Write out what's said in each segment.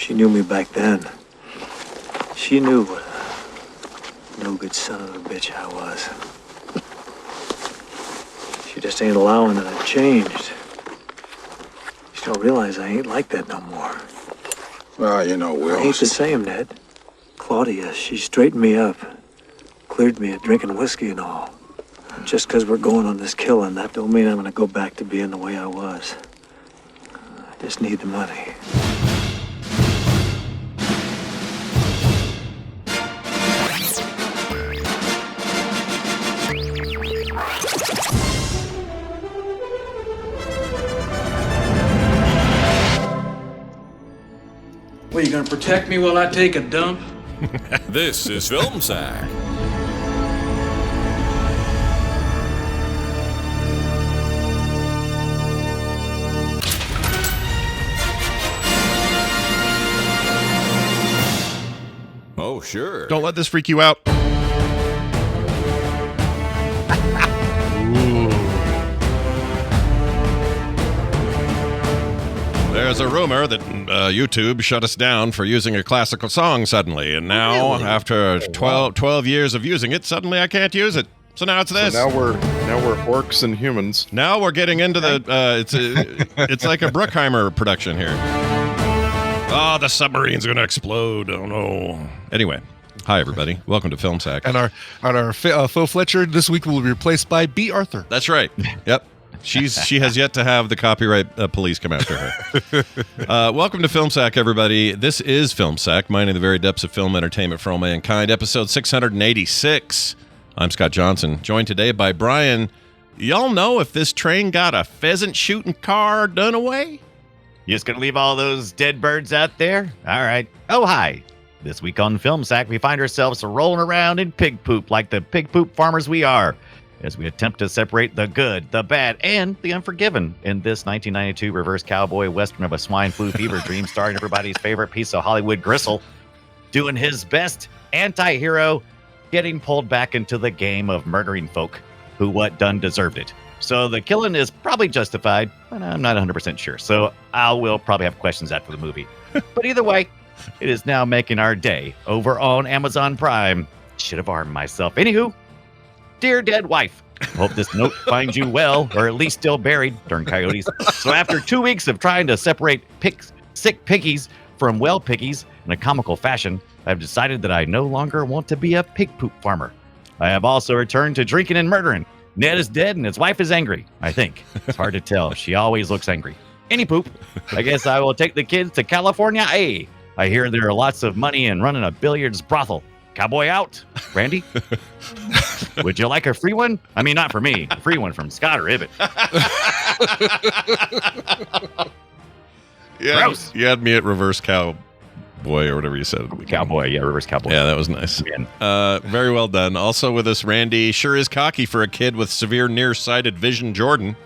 She knew me back then. She knew what a no-good son of a bitch I was. She just ain't allowing that I've changed. She don't realize I ain't like that no more. Well, you know, Will. I ain't the same, Ned. Claudia, she straightened me up. Cleared me of drinking whiskey and all. Just 'cause we're going on this killing, that don't mean I'm gonna go back to being the way I was. I just need the money. Well, you gonna protect me while I take a dump? This is Film Sack. Oh, sure. Don't let this freak you out. There's a rumor that YouTube shut us down for using a classical song suddenly, and now, after 12 years of using it, suddenly I can't use it. So now it's this. So now we're orcs and humans. Now we're getting into the it's like a Bruckheimer production here. Oh, the submarine's gonna explode. Oh no. Anyway, hi everybody. Welcome to Film Sack. And our Phil Fletcher this week will be replaced by B. Arthur. That's right. Yep. She has yet to have the copyright police come after her. Welcome to Film Sack, everybody. This is Film Sack, mining the very depths of film entertainment for all mankind, episode 686. I'm Scott Johnson, joined today by Brian. Y'all know if this train got a pheasant shooting car done away? You just gonna leave all those dead birds out there? All right. Oh, hi. This week on Film Sack, we find ourselves rolling around in pig poop like the pig poop farmers we are, as we attempt to separate the good, the bad, and the unforgiven in this 1992 reverse cowboy western of a swine flu fever dream starring everybody's favorite piece of Hollywood gristle, doing his best anti-hero, getting pulled back into the game of murdering folk who what done deserved it. So the killing is probably justified, but I'm not 100% sure. So will probably have questions after the movie. But either way, it is now making our day over on Amazon Prime. Should have armed myself. Anywho, dear dead wife, hope this note finds you well, or at least still buried, darn coyotes. So after 2 weeks of trying to separate sick piggies from well piggies in a comical fashion, I've decided that I no longer want to be a pig poop farmer. I have also returned to drinking and murdering. Ned is dead and his wife is angry, I think. It's hard to tell. She always looks angry. Any poop, I guess I will take the kids to California. Hey, I hear there are lots of money in running a billiards brothel. Cowboy out. Randy? Would you like a free one? I mean, not for me. A free one from Scott or Ibbett. Yeah, Gross. You had me at reverse cowboy or whatever you said. Cowboy, yeah, reverse cowboy. Yeah, that was nice. Very well done. Also with us, Randy. Sure is cocky for a kid with severe nearsighted vision, Jordan.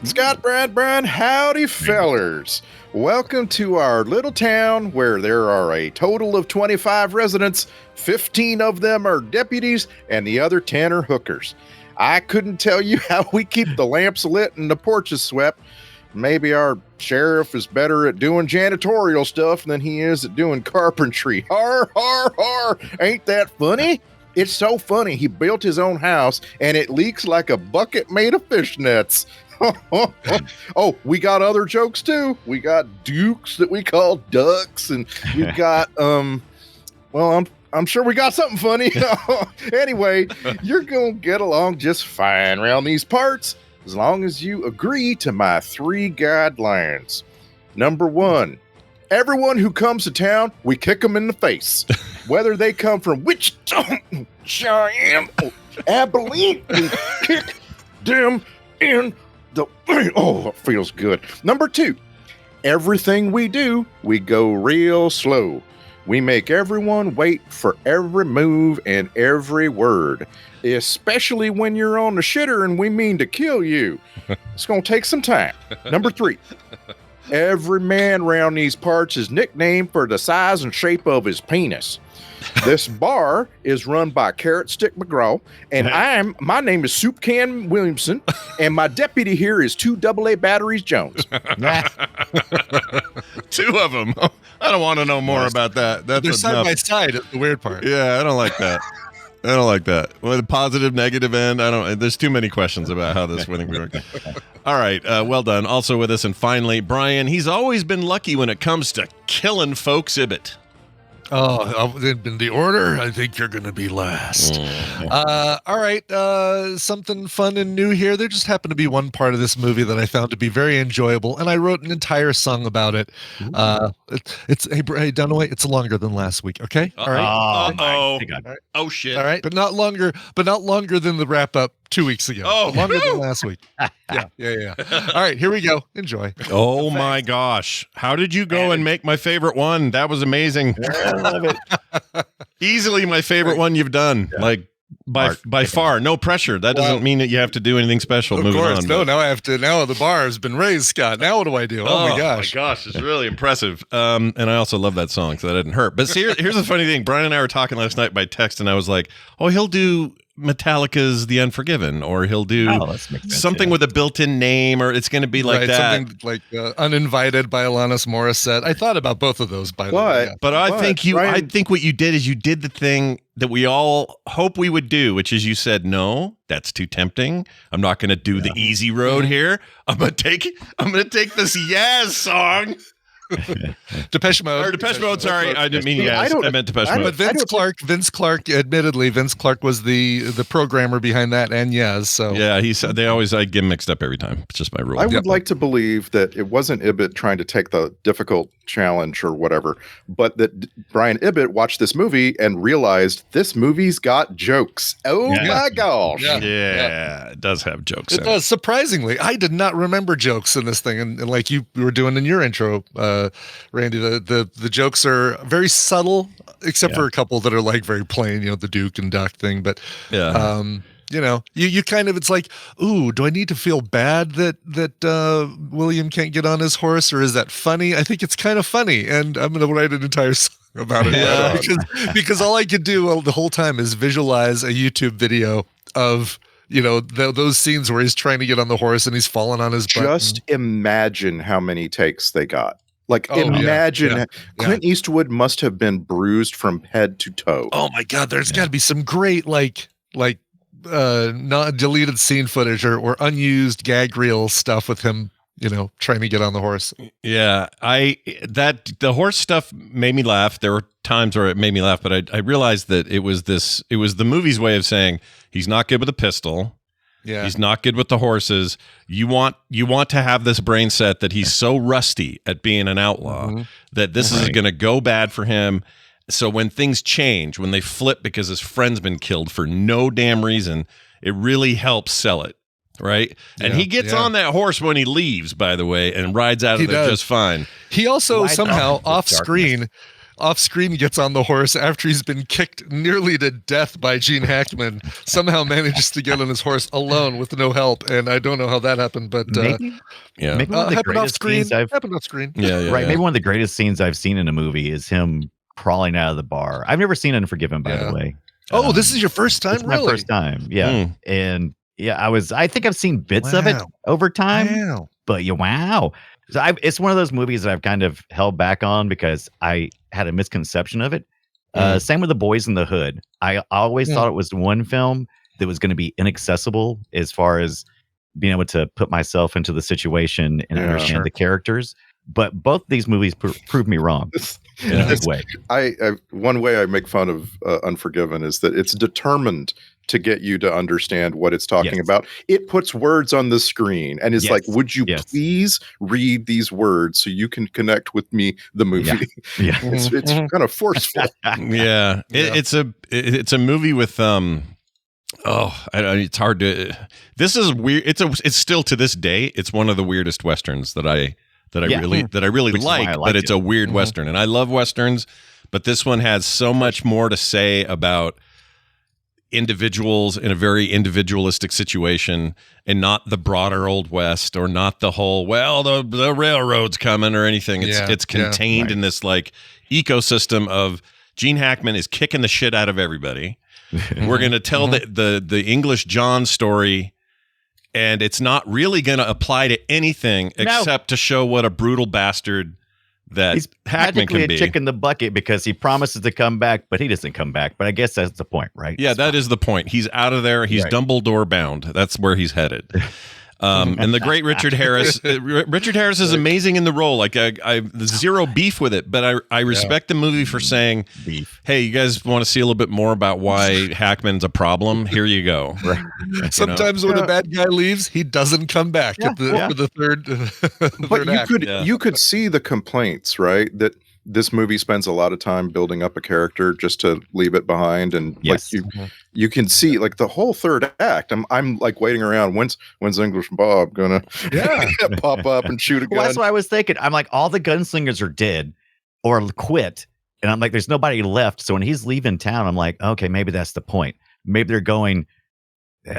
Scott Brad, howdy fellers. Welcome to our little town where there are a total of 25 residents. 15 of them are deputies and the other 10 are hookers. I couldn't tell you how we keep the lamps lit and the porches swept. Maybe our sheriff is better at doing janitorial stuff than he is at doing carpentry. Har, har, har. Ain't that funny? It's so funny. He built his own house and it leaks like a bucket made of fishnets. Oh, we got other jokes too. We got dukes that we call ducks, and we've got well, I'm sure we got something funny. Anyway, you're gonna get along just fine around these parts as long as you agree to my 3 guidelines. Number 1, everyone who comes to town, we kick them in the face, whether they come from Cheyenne or Abilene. We kick them in the oh, it feels good. Number 2, everything we do, we go real slow. We make everyone wait for every move and every word, especially when you're on the shitter and we mean to kill you. It's going to take some time. Number 3, Every man round these parts is nicknamed for the size and shape of his penis. This bar is run by Carrot Stick McGraw, and my name is Soup Can Williamson, and my deputy here is 2 AA Batteries Jones. 2 of them. I don't want to know more about that. They're That's side enough. by side. Is the weird part. Yeah, I don't like that. I don't like that. Well, the positive, negative end. I don't. There's too many questions about how this winning works. All right, well done. Also with us, and finally, Brian. He's always been lucky when it comes to killing folks. Ibit. Oh, in the order, I think you're going to be last. All right, something fun and new here. There just happened to be one part of this movie that I found to be very enjoyable, and I wrote an entire song about it. It's hey Dunaway, it's longer than last week. Okay, all right. Oh, oh shit. All right, but not longer than the wrap up 2 weeks ago. Oh, but longer than last week. Yeah. All right, here we go. Enjoy. Oh my gosh! How did you go and make my favorite one? That was amazing. I love it. Easily my favorite one you've done. Like by far, no pressure. That doesn't mean that you have to do anything special. Of Moving course, on. no. Now I have to. Now the bar has been raised, Scott. Now what do I do? Oh my gosh! It's really impressive. And I also love that song, so that didn't hurt. But see, here's the funny thing. Brian and I were talking last night by text, and I was like, "Oh, he'll do Metallica's The Unforgiven, or he'll do something with a built-in name, or it's going to be like that." Something like Uninvited by Alanis Morissette. I thought about both of those, by the way. But I think I think what you did is you did the thing that we all hope we would do, which is you said, no, that's too tempting. I'm not going to do the easy road here. I'm going to take this Yaz song. Depeche Mode. Or Depeche Mode, sorry. I didn't mean Yaz. I meant Depeche Mode. But Vince Clark, admittedly, Vince Clark was the programmer behind that and Yaz. So yeah, I get mixed up every time. It's just my rule. I would like to believe that it wasn't Ibbett trying to take the difficult challenge or whatever, but that Brian Ibbett watched this movie and realized this movie's got jokes. Oh my gosh. Yeah, it does have jokes. It does. Surprisingly, I did not remember jokes in this thing. And like you were doing in your intro, Randy, the jokes are very subtle, except for a couple that are like very plain, the Duke and Duck thing. But you kind of, it's like, ooh, do I need to feel bad that William can't get on his horse, or is that funny? I think it's kind of funny, and I'm going to write an entire song about it because all I could do the whole time is visualize a YouTube video of those scenes where he's trying to get on the horse and he's falling on his butt. Just imagine how many takes they got. Like, imagine Clint Eastwood must have been bruised from head to toe. Oh my God, there's got to be some great like not deleted scene footage or unused gag reel stuff with him, trying to get on the horse. Yeah, the horse stuff made me laugh. There were times where it made me laugh, but I realized that it was the movie's way of saying he's not good with a pistol. Yeah. He's not good with the horses. You want to have this brain set that he's so rusty at being an outlaw that this is going to go bad for him. So when things change, when they flip because his friend's been killed for no damn reason, it really helps sell it, right? And he gets on that horse when he leaves, by the way, and rides out of there just fine. He also somehow off screen gets on the horse after he's been kicked nearly to death by Gene Hackman, somehow manages to get on his horse alone with no help. And I don't know how that happened, but maybe one of the greatest scenes happened off screen. Maybe one of the greatest scenes I've seen in a movie is him crawling out of the bar. I've never seen Unforgiven, by the way. Oh, this is your first time? Really? My first time. Yeah. And I think I've seen bits of it over time, but wow. So it's one of those movies that I've kind of held back on because I had a misconception of it. Same with The Boys in the Hood. I always thought it was one film that was going to be inaccessible as far as being able to put myself into the situation and understand the characters. But both these movies proved me wrong in a big way. One way I make fun of Unforgiven is that it's determined to get you to understand what it's talking about. It puts words on the screen and is like, would you please read these words so you can connect with me, the movie? Yeah. It's kind of forceful. It's a movie with it's hard to. This is weird. It's still to this day. It's one of the weirdest westerns that I really like. But it's a weird western, and I love westerns. But this one has so much more to say about individuals in a very individualistic situation and not the broader old west, or not the whole, well, the railroad's coming or anything. It's contained in this like ecosystem of Gene Hackman is kicking the shit out of everybody. We're going to tell the English John story, and it's not really going to apply to anything except to show what a brutal bastard that he's Hackman can be. A chick in the bucket because he promises to come back, but he doesn't come back. But I guess that's the point, right? Yeah, that is the point. He's out of there. He's Dumbledore bound. That's where he's headed. And the great Richard Harris. Richard Harris is amazing in the role. Like there's zero beef with it, but I respect the movie for saying, "Hey, you guys want to see a little bit more about why Hackman's a problem? Here you go." Sometimes when a bad guy leaves, he doesn't come back for the third. But you could see the complaints, right? That this movie spends a lot of time building up a character just to leave it behind, and you can see like the whole third act. I'm like waiting around. When's English Bob gonna pop up and shoot a gun? Well, that's what I was thinking. I'm like, all the gunslingers are dead or quit, and I'm like, there's nobody left. So when he's leaving town, I'm like, okay, maybe that's the point. Maybe they're going.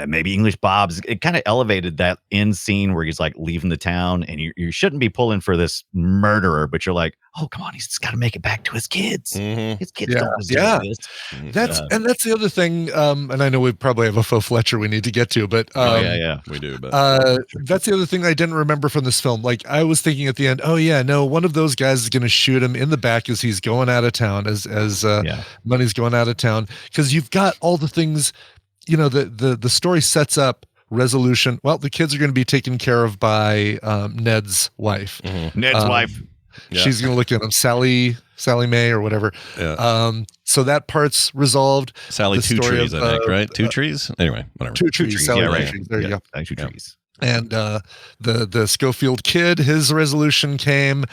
Maybe English Bob's. It kind of elevated that end scene where he's like leaving the town, and you shouldn't be pulling for this murderer, but you're like, oh, come on, he's just got to make it back to his kids. His kids don't deserve this. That's the other thing. And I know we probably have a faux Fletcher we need to get to, but we do. But that's the other thing I didn't remember from this film. Like I was thinking at the end, one of those guys is going to shoot him in the back as he's going out of town, as Money's going out of town, because you've got all the things. The story sets up resolution. Well, the kids are going to be taken care of by Ned's wife. Ned's wife. Yeah. She's going to look at him, Sally Mae or whatever. Yeah. So that part's resolved. Sally Two Trees, I think, right? Two Trees? Anyway, whatever. Two Trees. Sally Trees. There you go. Two Trees. And the Schofield kid, his resolution came.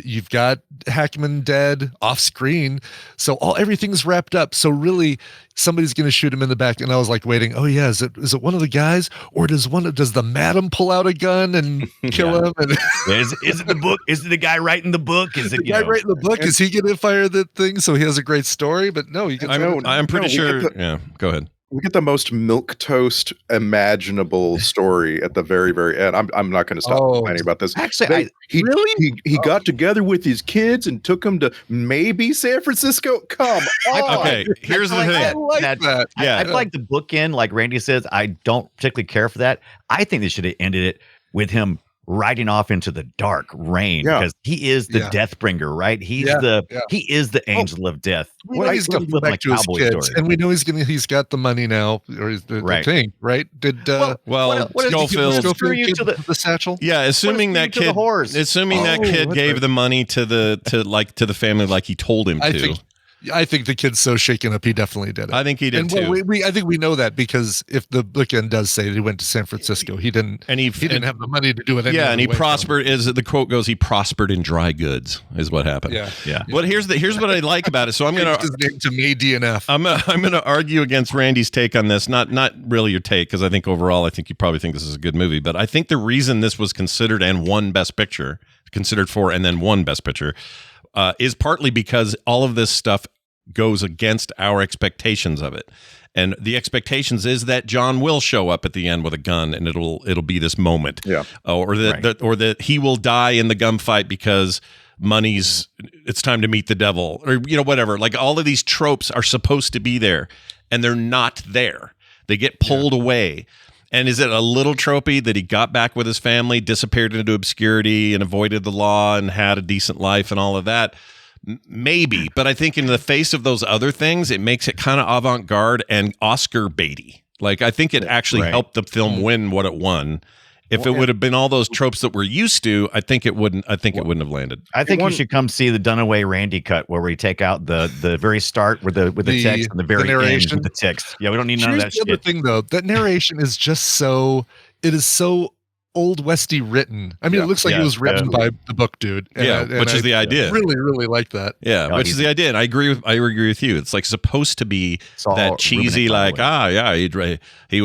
You've got Hackman dead off screen, so everything's wrapped up. So really, somebody's going to shoot him in the back. And I was like waiting. Oh yeah, is it one of the guys, or does the madam pull out a gun and kill him? And is it the book? Is it the guy writing the book? Is it the guy writing the book? Is he going to fire the thing so he has a great story? But no, you can. I'm pretty sure. Go ahead. We get the most milquetoast imaginable story at the very, very end. I'm not going to stop complaining about this. Actually, he got together with his kids and took them to maybe San Francisco. Come on. Okay, here's the thing. I like that. I feel like the bookend, like Randy says, I don't particularly care for that. I think they should have ended it with him riding off into the dark rain, because he is the death bringer, right? He's he is the angel of death. Well, he's going to go back to his kids, and we know he's got the money now, or the thing, right? Did Schofield give the satchel? Yeah, assuming that kid gave the money to the family like he told him to. I think the kid's so shaken up, he definitely did it. I think he did too. I think we know that because if the bookend does say that he went to San Francisco, he didn't have the money to do it. And he prospered. As the quote goes, he prospered in dry goods, is what happened. Yeah. But here's what I like about it. So I'm gonna his name to me DNF. I'm gonna argue against Randy's take on this. Not really your take, because I think overall, I think you probably think this is a good movie. But I think the reason this was considered and won Best Picture, considered for and then won Best Picture, is partly because all of this stuff goes against our expectations of it. And the expectations is that John will show up at the end with a gun, and it'll be this moment. Yeah. Or that he will die in the gunfight because it's time to meet the devil, or whatever. Like all of these tropes are supposed to be there, and they're not there. They get pulled away. And is it a little tropey that he got back with his family, disappeared into obscurity, and avoided the law and had a decent life and all of that? Maybe, but I think in the face of those other things, it makes it kind of avant-garde and Oscar baity. Like I think it actually helped the film win what it won. If it would have been all those tropes that we're used to, I think it wouldn't have landed. I think you should come see the Dunaway Randy cut where we take out the very start with the text and the very end with the text. Yeah, we don't need none of that shit. The other thing though, that narration is just so old westy written. I mean, it looks like it was written by the book dude. Which is the idea. Really, really like that. Yeah, which is the idea. And I agree with you. It's like supposed to be that cheesy, like he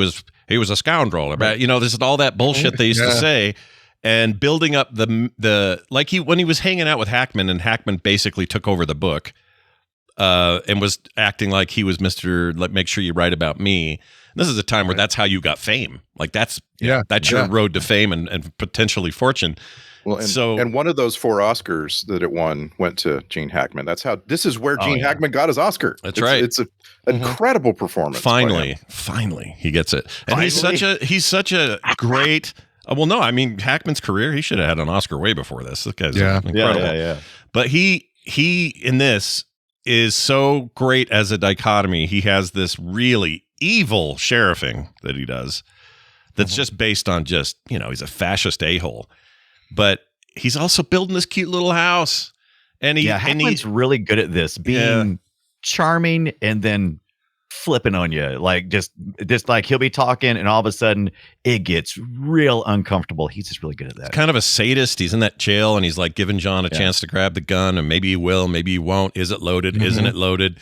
was a scoundrel. This is all that bullshit they used to say, and building up the when he was hanging out with Hackman, and Hackman basically took over the book. and was acting like he was Mr. Like, make sure you write about me. This is a time where that's how you got fame. Like that's your road to fame and potentially fortune. Well, and one of those 4 Oscars that it won went to Gene Hackman. This is where Gene Hackman got his Oscar. That's right. It's an incredible performance. Finally, he gets it. And he's such a great. Well, no, I mean Hackman's career, he should have had an Oscar way before this. This guy's incredible. Yeah. But he in this is so great as a dichotomy. He has this really evil sheriffing that he does that's just based on just, he's a fascist a-hole. But he's also building this cute little house. And Hackman's really good at this, being charming and then flipping on you. Like just like he'll be talking and all of a sudden it gets real uncomfortable. He's just really good at that. He's kind of a sadist. He's in that jail and he's like giving John a chance to grab the gun, and maybe he will, maybe he won't. Is it loaded? Isn't it loaded?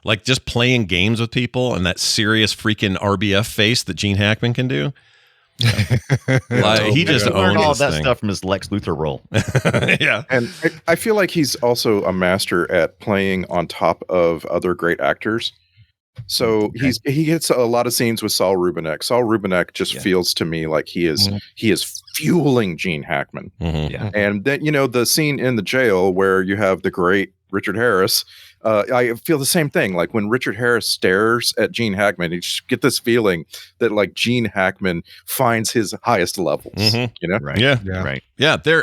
Like just playing games with people and that serious freaking RBF face that Gene Hackman can do. He just learned owns all that thing. stuff from his Lex Luthor role. Yeah. And I feel like he's also a master at playing on top of other great actors. So he gets a lot of scenes with Saul Rubinek. Saul Rubinek just feels to me like he is fueling Gene Hackman. Yeah. And then the scene in the jail where you have the great Richard Harris. I feel the same thing. Like when Richard Harris stares at Gene Hackman, you just get this feeling that like Gene Hackman finds his highest levels. Right. Yeah. Right. Yeah. They're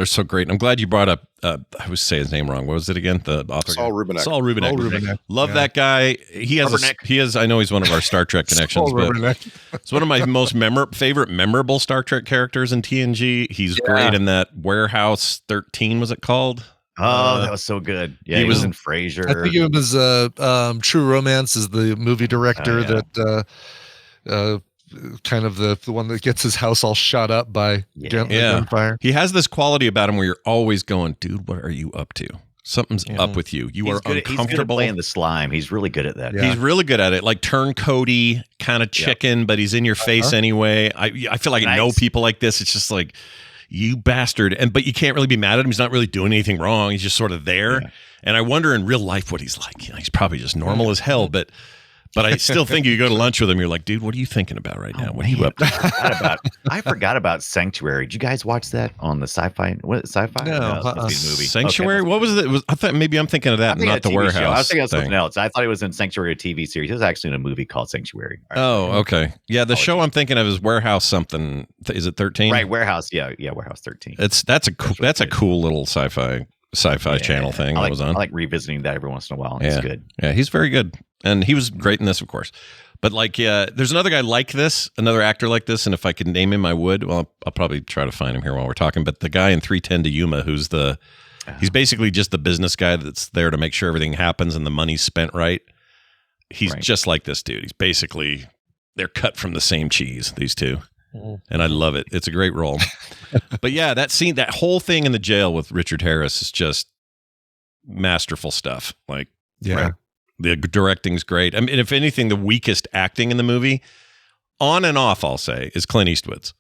so great. I'm glad you brought up. I always say his name wrong. What was it again? The author. Saul Rubinek. Saul Rubinek. Love that guy. He has. I know he's one of our Star Trek connections, but it's one of my most favorite memorable Star Trek characters in TNG. He's great in that Warehouse 13. Was it called? Oh, that was so good. Yeah, he was in Frasier. I think it was True Romance is the movie director that kind of the one that gets his house all shot up by gunfire. He has this quality about him where you're always going, dude, what are you up to? Something's up with you. You are uncomfortable. He's good at playing the slime. He's really good at that. Yeah. He's really good at it. Like turncoaty kind of chicken, but he's in your face anyway. I feel like I know people like this. It's just like, you bastard. But you can't really be mad at him. He's not really doing anything wrong. He's just sort of there. Yeah. And I wonder in real life what he's like. He's probably just normal as hell, but I still think you go to lunch with him, you're like, dude, what are you thinking about right now? What are you up to? I forgot about Sanctuary. Did you guys watch that on the Sci-Fi? What Sci-Fi? No, movie. Sanctuary? Okay. What was it? I thought maybe I'm thinking of that, not the Warehouse. Show. I was thinking of something else. I thought it was in Sanctuary, a TV series. It was actually in a movie called Sanctuary. Right. Oh, okay. Yeah, the show I'm thinking of is Warehouse something. Is it 13? Right, Warehouse. Yeah, Warehouse 13. That's a cool little sci-fi channel thing that was on. I like revisiting that every once in a while. It's good. Yeah, he's very good. And he was great in this, of course. But there's another guy like this, another actor like this, and if I could name him, I would. Well, I'll probably try to find him here while we're talking. But the guy in 3:10 to Yuma, he's basically just the business guy that's there to make sure everything happens and the money's spent right. He's just like this dude. He's basically, they're cut from the same cheese, these two. And I love it. It's a great role. But yeah, that scene, that whole thing in the jail with Richard Harris is just masterful stuff. Like, the directing's great. I mean, if anything, the weakest acting in the movie, on and off, I'll say, is Clint Eastwood's.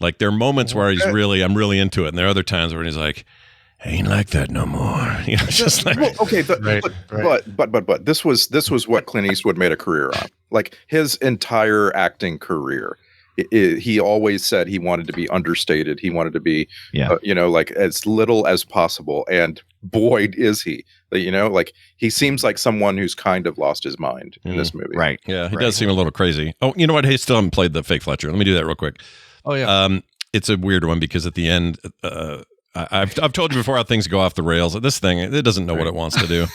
Like, there are moments where I'm really into it, and there are other times where he's like, ain't like that no more. It's just like, but this was what Clint Eastwood made a career on. Like his entire acting career. He always said he wanted to be understated. He wanted to be, like as little as possible. And boy, is he. Like he seems like someone who's kind of lost his mind in this movie. Right. Yeah, he does seem a little crazy. Oh, you know what? He still haven't played the fake Fletcher. Let me do that real quick. Oh, yeah. It's a weird one because at the end, I've told you before how things go off the rails. This thing, it doesn't know what it wants to do.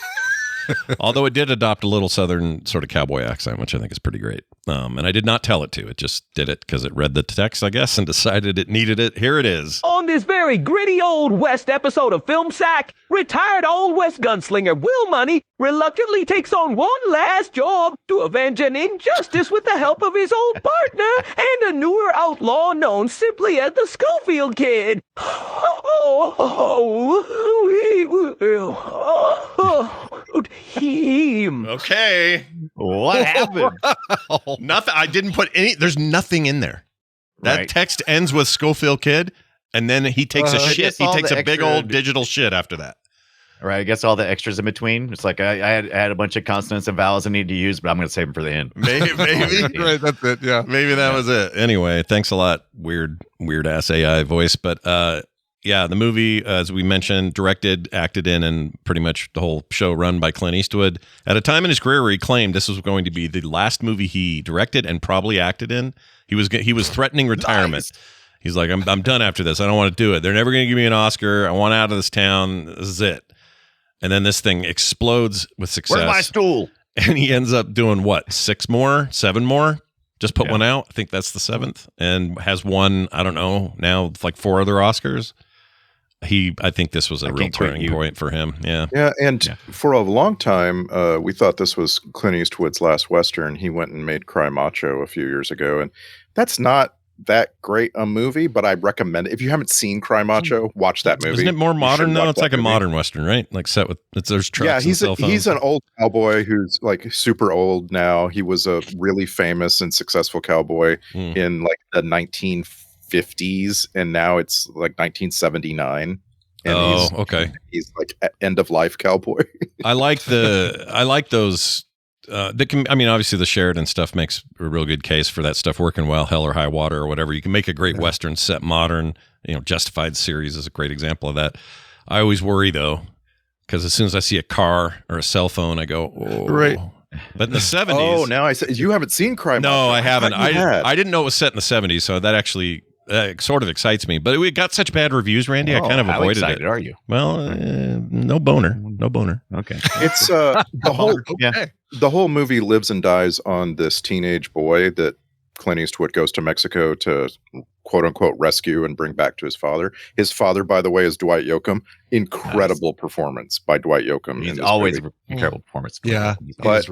Although it did adopt a little southern sort of cowboy accent, which I think is pretty great. And I did not tell it to. It just did it because it read the text, I guess, and decided it needed it. Here it is. On this very gritty Old West episode of Film Sack, retired Old West gunslinger Will Money reluctantly takes on one last job to avenge an injustice with the help of his old partner and a newer outlaw known simply as the Schofield Kid. Okay. What happened? Nothing. I didn't put any. There's nothing in there. That text ends with Schofield Kid, and then he takes a shit. He takes a big old digital shit after that. Right. I guess all the extras in between. It's like I had a bunch of consonants and vowels I need to use, but I'm going to save them for the end. Maybe. Right, that's it. Yeah. Maybe that was it. Anyway, thanks a lot, weird ass AI voice. But yeah, the movie, as we mentioned, directed, acted in, and pretty much the whole show run by Clint Eastwood at a time in his career where he claimed this was going to be the last movie he directed and probably acted in. He was threatening retirement. Nice. He's like, I'm done after this. I don't want to do it. They're never going to give me an Oscar. I want out of this town. This is it. And then this thing explodes with success. Where's my stool? And he ends up doing what? 7 more? Just put one out. I think that's the 7th, and has won, I don't know, now like 4 other Oscars. I think this was a real turning point for him. Yeah. Yeah. And for a long time, we thought this was Clint Eastwood's last Western. He went and made Cry Macho a few years ago. And that's not that great a movie, but I recommend it. If you haven't seen Cry Macho, watch that movie. Isn't it more modern though? It's like a modern Western, right? Like set with there's trucks. Yeah, he's an old cowboy who's like super old now. He was a really famous and successful cowboy in like the 1950s, and now it's like 1979. And he's like end of life cowboy. I like those. Obviously the Sheridan stuff makes a real good case for that stuff working well. Hell or High Water or whatever. You can make a great Western set modern. Justified series is a great example of that. I always worry though, because as soon as I see a car or a cell phone, I go, oh. Right. But in the 70s. Oh, now I said you haven't seen Cry Macho. No, I haven't. I didn't know it was set in the 70s, so that actually sort of excites me. But we got such bad reviews, Randy. I kind of avoided it. How excited are you? Well, no boner. Okay. It's the whole movie lives and dies on this teenage boy that Clint Eastwood goes to Mexico to quote unquote rescue and bring back to his father. His father, by the way, is Dwight Yoakam. Incredible performance by Dwight Yoakam. He's always an incredible performance. Yeah. But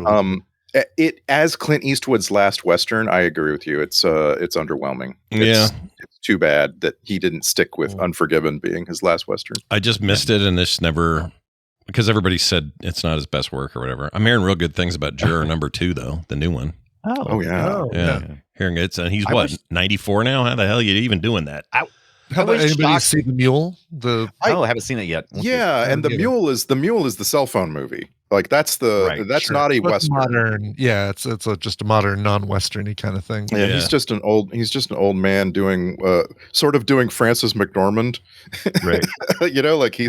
it as Clint Eastwood's last Western, I agree with you. It's underwhelming. It's too bad that he didn't stick with Unforgiven being his last Western. I just missed it, and this never, because everybody said it's not his best work or whatever. I'm hearing real good things about Juror number 2 though, the new one. Oh yeah. Hearing it, and he's 94 now. How the hell are you even doing that? How about anybody see The Mule? I haven't seen it yet. And The Mule is the cell phone movie. Like that's not a Western. Modern, it's just a modern non-Westerny kind of thing. Yeah, he's just an old man doing sort of doing Francis McDormand. Right. Like he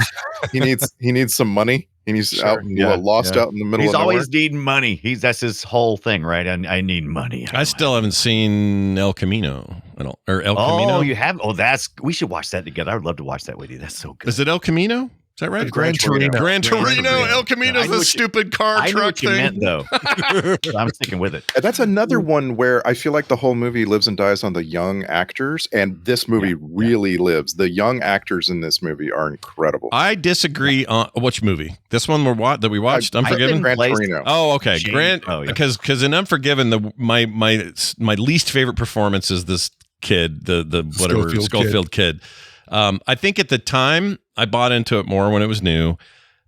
needs some money. And he's lost out in the middle of nowhere. He's always needing money. That's his whole thing, right? I need money. I still haven't seen El Camino. El Camino? Oh, you have? Oh, we should watch that together. I would love to watch that with you. That's so good. Is it El Camino? Is that right? Gran Torino. El Camino's the stupid car truck thing. I knew what you meant, though. I'm sticking with it. That's another one where I feel like the whole movie lives and dies on the young actors, and this movie really lives. The young actors in this movie are incredible. I disagree on which movie. This one that we watched, Unforgiven. Gran Torino. Oh, okay. Because in Unforgiven, my least favorite performance is this kid, the whatever Schofield kid. I think at the time I bought into it more when it was new.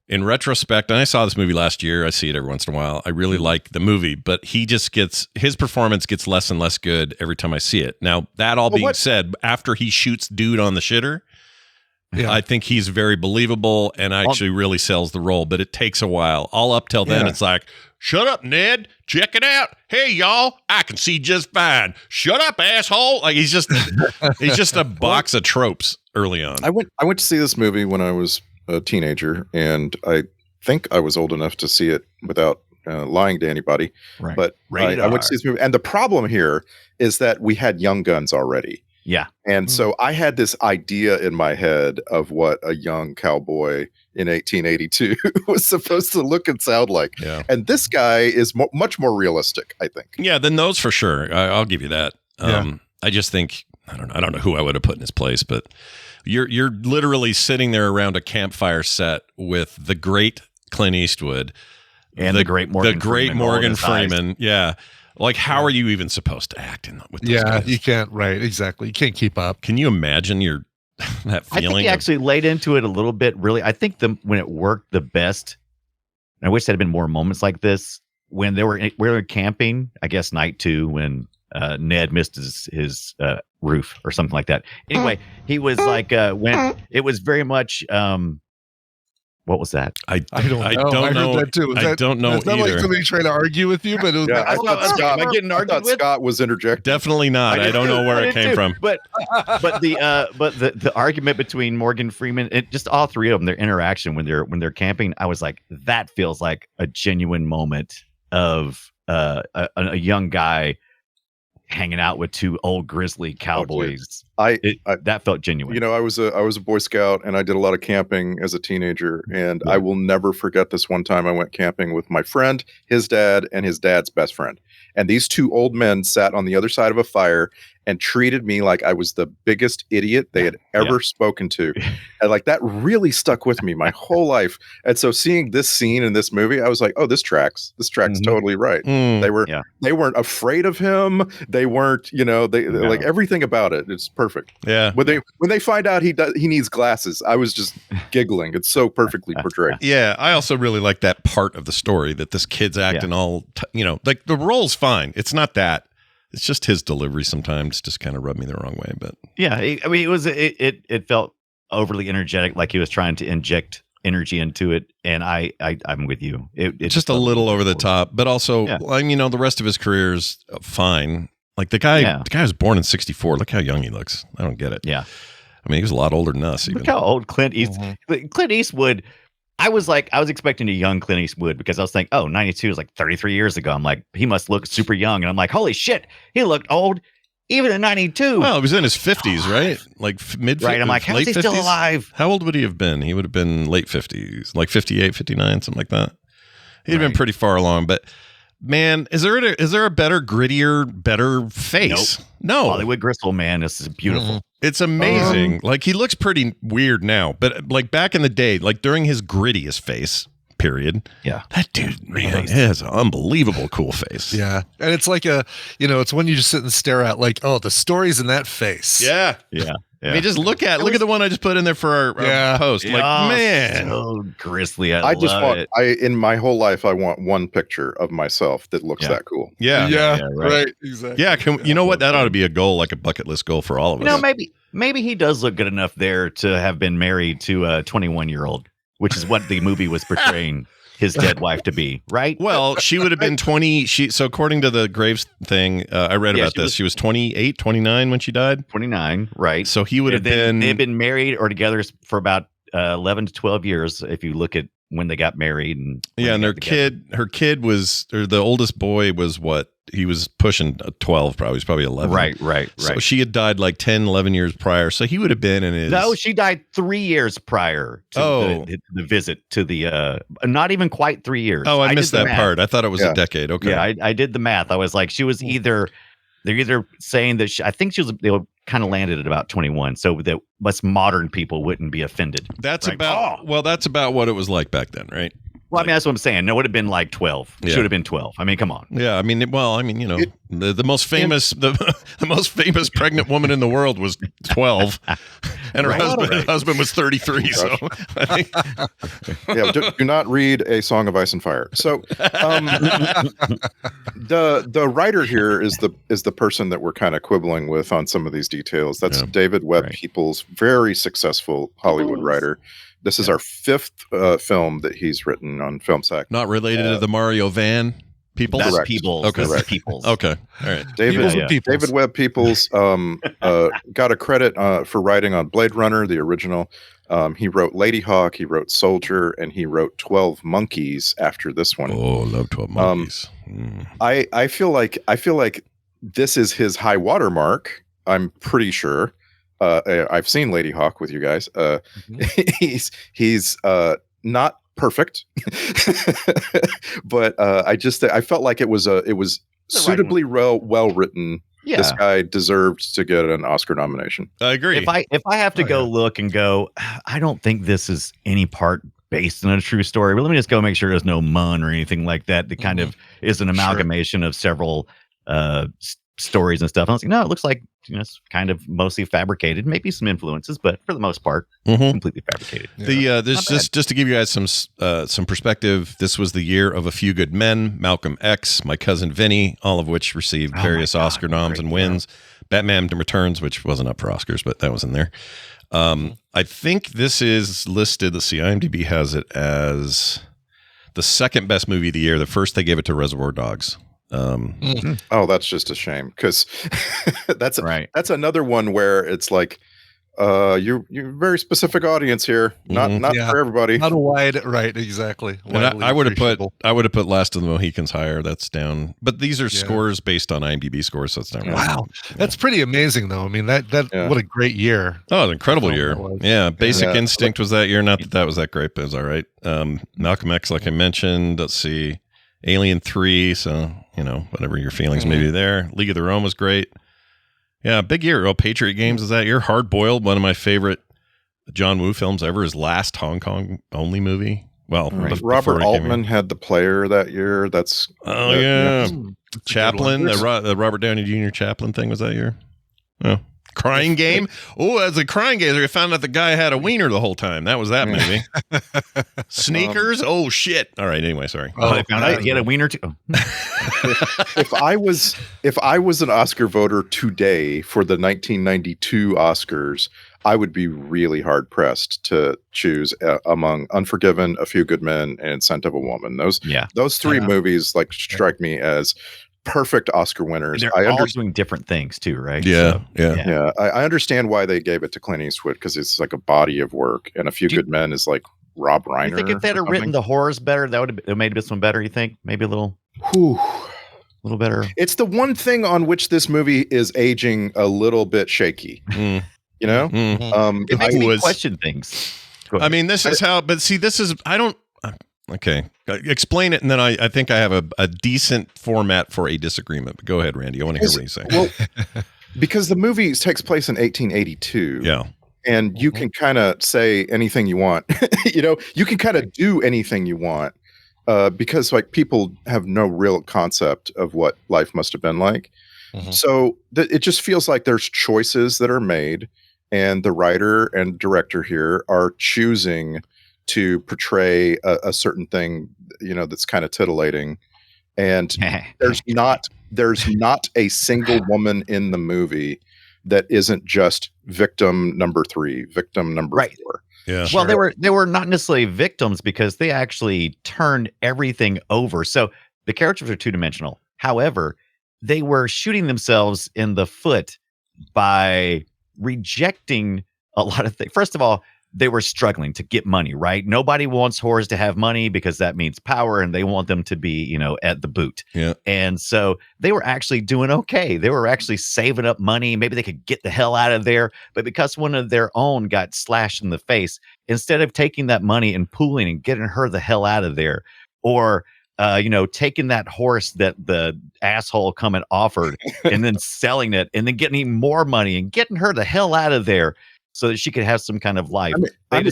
In retrospect, and I saw this movie last year, I see it every once in a while. I really like the movie, but his performance gets less and less good every time I see it. Now, that all being said, after he shoots dude on the shitter, I think he's very believable and actually really sells the role, but it takes a while. All up till then, it's like, shut up, Ned. Check it out. Hey, y'all, I can see just fine. Shut up, asshole. Like he's just a box of tropes early on. I went to see this movie when I was a teenager, and I think I was old enough to see it without lying to anybody. Right. But I went to see this movie, and the problem here is that we had Young Guns already. Yeah. And so I had this idea in my head of what a young cowboy in 1882 was supposed to look and sound like. Yeah. And this guy is much more realistic, I think. Yeah, than those for sure. I'll give you that. I just think, I don't know who I would have put in his place, but you're literally sitting there around a campfire set with the great Clint Eastwood and the great Morgan Freeman. Yeah. Like, how are you even supposed to act with those guys? You can't, right, exactly. You can't keep up. Can you imagine that feeling? I think he actually laid into it a little bit, really. I think when it worked the best, and I wish there had been more moments like this, when we were camping, I guess night 2, when Ned missed his roof or something like that. Anyway, he was like, when it was very much What was that? I don't know. I know. heard that too. I don't know It's not either. like somebody trying to argue with you, but it was Yeah, I thought Scott was interjecting. Definitely not. I don't know where it came from. But the argument between Morgan Freeman and just all three of them, their interaction when they're camping, I was like, that feels like a genuine moment of a young guy hanging out with two old grizzly cowboys. That felt genuine. You know, I was a Boy Scout and I did a lot of camping as a teenager, and I will never forget this one time I went camping with my friend, his dad, and his dad's best friend. And these two old men sat on the other side of a fire and treated me like I was the biggest idiot they had ever spoken to. And like that really stuck with me my whole life. And so seeing this scene in this movie, I was like, oh, this tracks totally right. They weren't afraid of him. They weren't, they like everything about it. It's perfect. Yeah. When they find out he needs glasses, I was just giggling. It's so perfectly portrayed. Yeah. I also really like that part of the story that this kid's acting all, like the role's fine. It's not that. It's just his delivery sometimes just kind of rubbed me the wrong way. But yeah, I mean, it felt overly energetic, like he was trying to inject energy into it. And I'm with you. It's just a little over the top, but also, the rest of his career is fine. Like the guy was born in 1964. Look how young he looks. I don't get it. Yeah. I mean, he was a lot older than us. Even. Look how old Clint Eastwood. I was expecting a young Clint Eastwood because I was thinking, 92 is like 33 years ago. I'm like, he must look super young. And I'm like, holy shit, he looked old even at 92. Well, he was in his 50s, right? Like mid-50s. Right. I'm like, how is he still alive? How old would he have been? He would have been late 50s, like 58, 59, something like that. He'd been pretty far along. But man, is there a better, grittier, better face? Nope. No. Hollywood Gristle, man, this is beautiful. It's amazing. Like he looks pretty weird now, but like back in the day, like during his grittiest face period. Yeah. That dude, man, has an unbelievable cool face. Yeah. And it's like it's when you just sit and stare at like, oh, the story's in that face. Yeah. Yeah. I mean, just look at the one I just put in there for our post. Like, man, so grisly. I just want in my whole life, I want one picture of myself that looks that cool. Yeah. Right. Exactly. Yeah. You know what? That ought to be a goal, like a bucket list goal for all of us. Maybe he does look good enough there to have been married to a 21-year-old, which is what the movie was portraying his dead wife to be, right? Well, she would have been 20. So according to the Graves thing, I read about this. She was 28, 29 when she died. 29, right. So he would have been... They've been married or together for about 11 to 12 years, if you look at when they got married. And her kid was, or the oldest boy was what? He was pushing 12, probably. He was probably 11. Right. So she had died like 10, 11 years prior. So he would have been in his... No, she died 3 years prior to the visit to the... not even quite 3 years. Oh, I missed that part. I thought it was a decade. Okay. Yeah, I did the math. I was like, she was either... They're either saying that... I think they kind of landed at about 21, so that us modern people wouldn't be offended. That's about what it was like back then, right? Well, I mean, that's what I'm saying. No, it would have been like 12. Should have been 12. I mean, come on. Yeah, I mean, the most famous the most famous pregnant woman in the world was 12, and her husband was 33. So, I think... do not read A Song of Ice and Fire. So, the writer here is the person that we're kind of quibbling with on some of these details. That's David Webb Peoples, very successful Hollywood writer. This is our fifth film that he's written on Film Sack. Not related to the Mario Van people? That's Peoples. Okay. That's Peoples. Okay. All right. David Webb Peoples got a credit for writing on Blade Runner, the original. He wrote Lady Hawk, he wrote Soldier, and he wrote 12 Monkeys after this one. Oh, love 12 Monkeys. I feel like this is his high water mark. I'm pretty sure. I've seen Lady Hawk with you guys. He's not perfect, but I felt like it was suitably well written. Yeah. This guy deserved to get an Oscar nomination. I agree. If I have to look and go, I don't think this is any part based on a true story. But let me just go make sure there's no mun or anything like that. That kind of is an amalgamation of several stories and stuff. And I was like, no, it looks like it's kind of mostly fabricated, maybe some influences, but for the most part, completely fabricated. Just to give you guys some perspective, this was the year of A Few Good Men, Malcolm X, My Cousin Vinny, all of which received various Oscar noms and wins. Batman Returns, which wasn't up for Oscars, but that was in there. I think this is listed. Let's see, IMDb has it as the second best movie of the year. The first they gave it to Reservoir Dogs. Oh, that's just a shame because that's Right. that's another one where it's like you're very specific audience here, not Yeah. for everybody. Not a wide, right? Exactly. And I would have put Last of the Mohicans higher. That's down, but these are scores based on IMDb scores, so it's not. Wow, that's pretty amazing, though. I mean, that what a great year. Oh, an incredible year. Yeah, Basic Yeah. Instinct was that year. Not that was that great, but it was all right. Malcolm X, like I mentioned. Let's see, Alien 3. So whatever your feelings maybe there. League of Their Own was great. Yeah, big year. Oh, Patriot Games is that year. Hard Boiled, one of my favorite John Woo films ever. His last Hong Kong only movie. Well, Robert Altman had The Player that year. That's Chaplin, the Robert Downey Jr. Chaplin thing was that year. Oh, Crying Game. Oh, as a Crying Game, I found out the guy had a wiener the whole time. That was that movie. Sneakers. Oh shit. All right. Anyway, sorry. Oh, they found out he had a wiener too. If I was an Oscar voter today for the 1992 Oscars, I would be really hard pressed to choose among Unforgiven, A Few Good Men, and Scent of a Woman. Those three movies strike me as perfect Oscar winners. They're all doing different things too, right? Yeah, yeah. I understand why they gave it to Clint Eastwood because it's like a body of work, and A Few Good Men is like Rob Reiner. You think if they'd have written the horrors better, that would have made this one better? You think maybe a little better? It's the one thing on which this movie is aging a little bit shaky. You know, it makes me question things. I mean, this is how. But see, this is I don't. Okay, explain it, and then I think I have a decent format for a disagreement. But go ahead, Randy. I want to hear what you say. Well, because the movie takes place in 1882. Yeah. And you can kind of say anything you want. You can kind of do anything you want because like people have no real concept of what life must have been like. So it just feels like there's choices that are made, and the writer and director here are choosing to portray a certain thing, that's kind of tittillating. And there's not a single woman in the movie that isn't just victim number 3, victim number 4. Yeah. Well, they were not necessarily victims because they actually turned everything over. So the characters are two-dimensional. However, they were shooting themselves in the foot by rejecting a lot of things. First of all, they were struggling to get money, right? Nobody wants whores to have money because that means power, and they want them to be, at the boot. Yeah. And so they were actually doing okay. They were actually saving up money. Maybe they could get the hell out of there. But because one of their own got slashed in the face, instead of taking that money and pooling and getting her the hell out of there, or taking that horse that the asshole come and offered and then selling it and then getting more money and getting her the hell out of there so that she could have some kind of life. I'm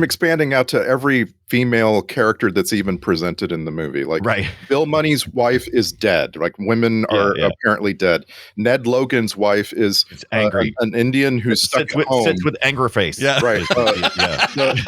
expanding out to every female character that's even presented in the movie. Like Bill Money's wife is dead. Like women are apparently dead. Ned Logan's wife is angry. An Indian who's stuck at home. Sits with anger face. Yeah. Right.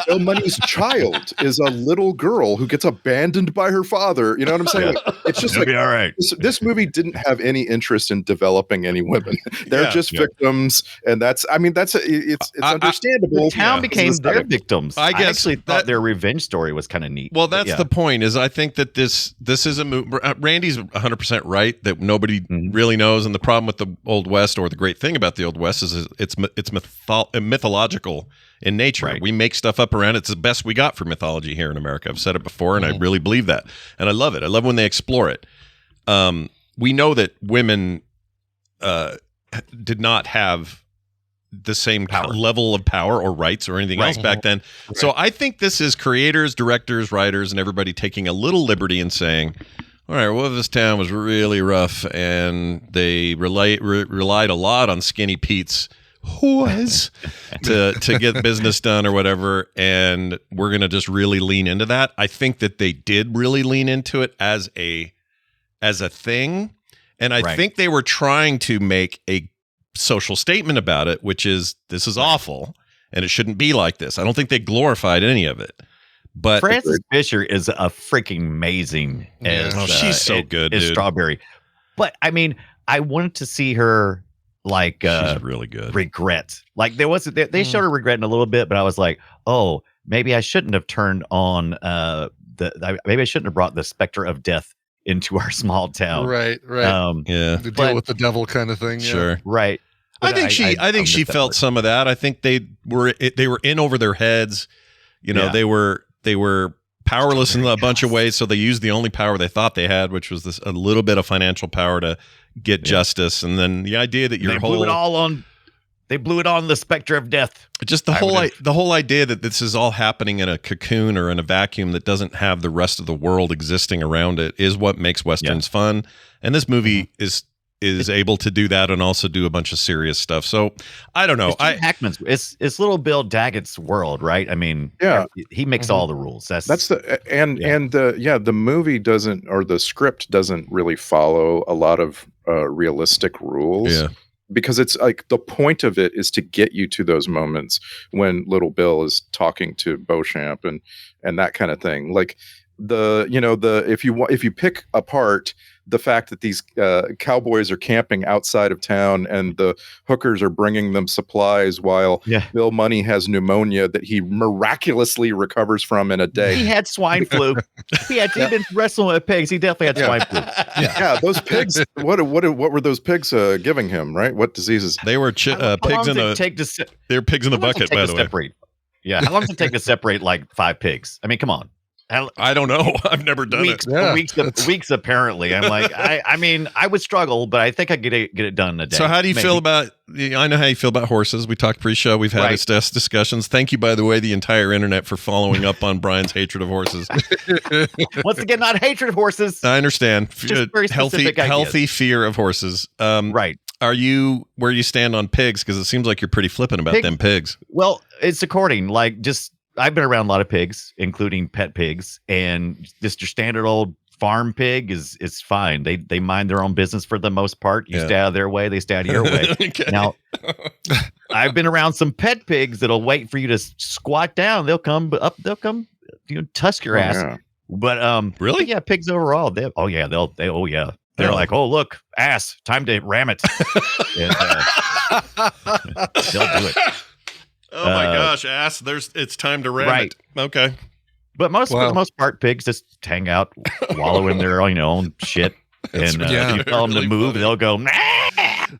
Bill Money's child is a little girl who gets abandoned by her father. You know what I'm saying? Like, it's just It'll be all right. This movie didn't have any interest in developing any women. They're just victims. And it's understandable. The town became their victims. I guess actually thought their revenge story was kind of neat. Well, that's the point. Is I think that this is a movie. Randy's 100% right that nobody really knows, and the problem with the Old West, or the great thing about the Old West, is it's mythological in nature. Right. We make stuff up around it. It's the best we got for mythology here in America. I've said it before, and I really believe that, and I love it. I love when they explore it. We know that women did not have the same level of power or rights or anything else back then. Right. So I think this is creators, directors, writers, and everybody taking a little liberty and saying, all right, well, this town was really rough, and they relied a lot on Skinny Pete's whores to get business done or whatever, and we're going to just really lean into that. I think that they did really lean into it as a thing, and I think they were trying to make a social statement about it, which is this is awful and it shouldn't be like this. I don't think they glorified any of it. But Frances Fisher is a freaking amazing as she's so good, as dude. Strawberry. But I mean, I wanted to see her like she's really good. regret. Like there wasn't they showed her regretting a little bit, but I was like, oh, maybe I shouldn't have turned on maybe I shouldn't have brought the specter of death into our small town. Right. Yeah. The deal with the devil kind of thing. Sure. Right. I think she felt some of that. I think they were in over their heads. You know, they were powerless in a bunch of ways, so they used the only power they thought they had, which was a little bit of financial power to get justice. And then the idea that they blew it on the specter of death. Just the whole idea that this is all happening in a cocoon or in a vacuum that doesn't have the rest of the world existing around it is what makes Westerns fun. And this movie is able to do that and also do a bunch of serious stuff. So I don't know. It's little Bill Daggett's world, right? I mean, he makes all the rules. The movie doesn't, or the script doesn't really follow a lot of realistic rules. Yeah. Because it's like the point of it is to get you to those moments when little Bill is talking to Beauchamp and that kind of thing. Like if you pick apart the fact that these cowboys are camping outside of town and the hookers are bringing them supplies while Bill Money has pneumonia that he miraculously recovers from in a day. He had swine flu. He'd been wrestling with pigs. He definitely had swine flu. Yeah, those pigs. What were those pigs giving him? Right? What diseases? They were pigs in the. They were pigs in the bucket, by the way. Yeah, how long does it take to separate like 5 pigs? I mean, come on. I don't know. I've never done it. Weeks apparently. I'm like, I mean, I would struggle, but I think I get it done in a day. So how do you feel about? I know how you feel about horses. We talked pre-show. We've had discussions. Thank you, by the way, the entire internet for following up on Brian's hatred of horses. Once again, not hatred of horses. I understand. Just very healthy fear of horses. Right. Are you where you stand on pigs? Because it seems like you're pretty flippant about them pigs. Well, it's according. Like I've been around a lot of pigs, including pet pigs, and just your standard old farm pig is fine. They mind their own business for the most part. You stay out of their way, they stay out of your way. Okay. Now, I've been around some pet pigs that'll wait for you to squat down. They'll come up. They'll come, tusk your ass. Yeah. But really, yeah, pigs overall. They're like, oh look, ass, time to ram it. And, they'll do it. Oh my gosh, ass! It's time to ram it. Okay, but for the most part, pigs just hang out, wallow in their own shit, and if you tell them to move, they'll go. Nah!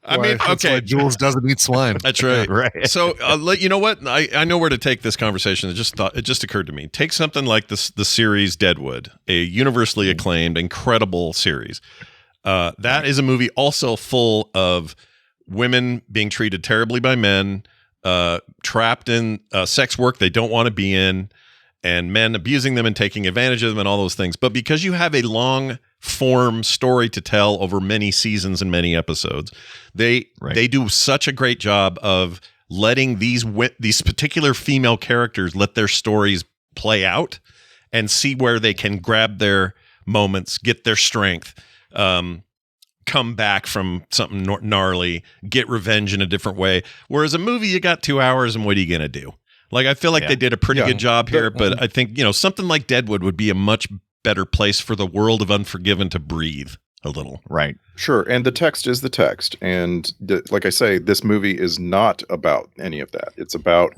I mean, okay, Jules doesn't eat swine. That's right. Right. So, you know what? I know where to take this conversation. It just occurred to me. Take something like the series Deadwood, a universally acclaimed, incredible series. That is a movie also full of women being treated terribly by men. Trapped in sex work they don't want to be in, and men abusing them and taking advantage of them and all those things. But because you have a long form story to tell over many seasons and many episodes, they do such a great job of letting these particular female characters let their stories play out and see where they can grab their moments, get their strength, come back from something gnarly, get revenge in a different way. Whereas a movie, you got 2 hours, and what are you going to do? Like, I feel like they did a pretty good job here, but I think, something like Deadwood would be a much better place for the world of Unforgiven to breathe a little. Right. Sure. And the text is the text. And like I say, this movie is not about any of that. It's about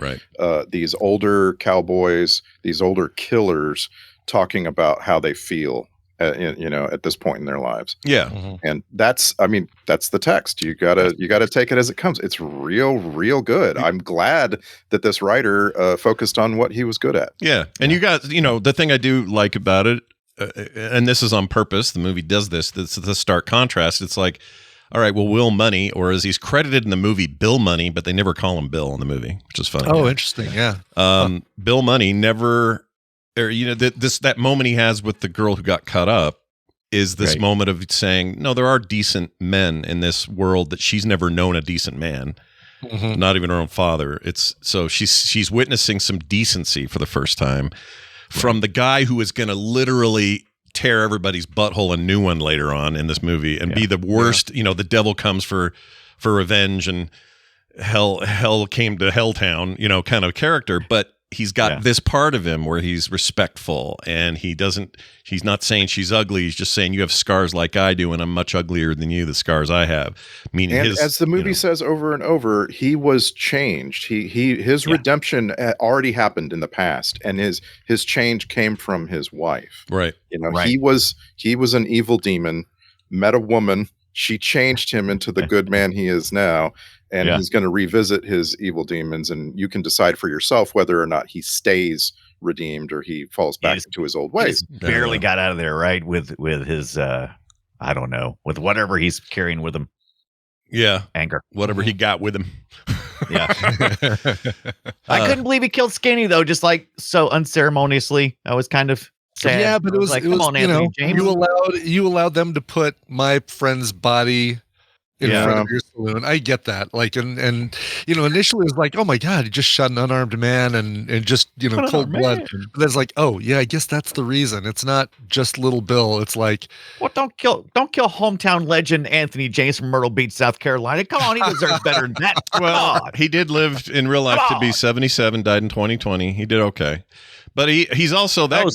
these older cowboys, these older killers talking about how they feel. At this point in their lives. Yeah. Mm-hmm. And that's the text. You gotta take it as it comes. It's real good. I'm glad that this writer focused on what he was good at. Yeah. And you got, the thing I do like about it, and this is on purpose, the movie does this is the stark contrast. It's like, all right, well, Will Money, or as he's credited in the movie, Bill Money, but they never call him Bill in the movie, which is funny. Oh, interesting. Yeah. Bill Money never, or that moment he has with the girl who got cut up is this moment of saying, no, there are decent men in this world, that she's never known a decent man, not even her own father. So she's witnessing some decency for the first time from the guy who is going to literally tear everybody's butthole a new one later on in this movie and be the worst. The devil comes for revenge, and hell came to Helltown, kind of character, but he's got this part of him where he's respectful, and he's not saying she's ugly. He's just saying you have scars like I do, and I'm much uglier than you, the scars I have. Meaning and as the movie says over and over, he was changed. His redemption already happened in the past, and his change came from his wife. Right. He was an evil demon, met a woman, she changed him into the good man he is now. And he's going to revisit his evil demons, and you can decide for yourself whether or not he stays redeemed or he falls back into his old ways. Barely got out of there, right? With his, I don't know, with whatever he's carrying with him. Yeah. Anger. Whatever he got with him. Yeah. I couldn't believe he killed Skinny, though, just like so unceremoniously. I was kind of sad. Yeah, but it was, like, come on, Anthony James. You allowed them to put my friend's body in front of your saloon. I get that. Like, and initially it was like, oh my God, he just shot an unarmed man and just, cold blood. But it's like, oh yeah, I guess that's the reason. It's not just little Bill. It's like, well, don't kill hometown legend Anthony James from Myrtle Beach, South Carolina. Come on, he deserves better than that. Well, he did live in real life to be 77, died in 2020. He did okay. But he's also that.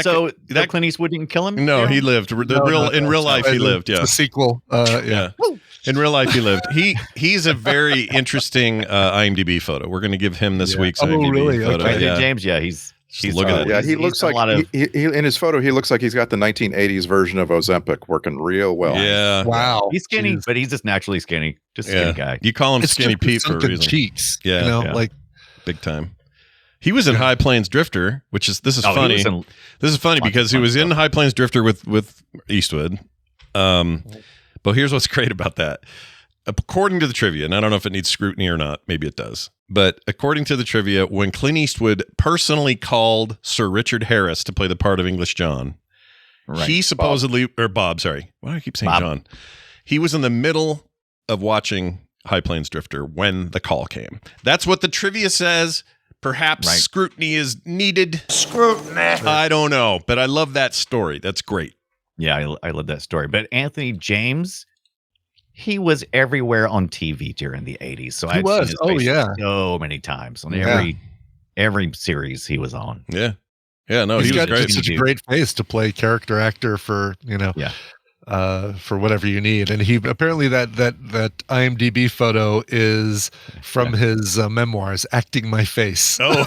So Clint Eastwood didn't kill him? No, he lived. In real life, he lived. Yeah, the sequel. Yeah. In real life, he lived. He's a very interesting IMDb photo. We're going to give him this week's IMDb photo. Okay. James, he's look at it. Yeah, he looks like he in his photo. He looks like he's got the 1980s version of Ozempic working real well. Yeah, wow. He's skinny, but he's just naturally skinny. Just a skinny guy. You call him Skinny Pete for a reason. Cheeks. Yeah, like big time. He was in High Plains Drifter, this is funny. This is funny because he was in High Plains Drifter with Eastwood. But here's what's great about that. According to the trivia, and I don't know if it needs scrutiny or not, maybe it does. But according to the trivia, when Clint Eastwood personally called Sir Richard Harris to play the part of English John, he supposedly, or Bob, sorry. Why do I keep saying John? He was in the middle of watching High Plains Drifter when the call came. That's what the trivia says. Perhaps scrutiny is needed. Scrutiny. I don't know, but I love that story. That's great. Yeah, I love that story. But Anthony James, he was everywhere on TV during the 80s. So I've seen his face so many times on every series he was on. Yeah. Yeah, no, he was great. Such a great face to play character actor for, for whatever you need. And he apparently that IMDb photo is from his memoirs, Acting My Face. Oh,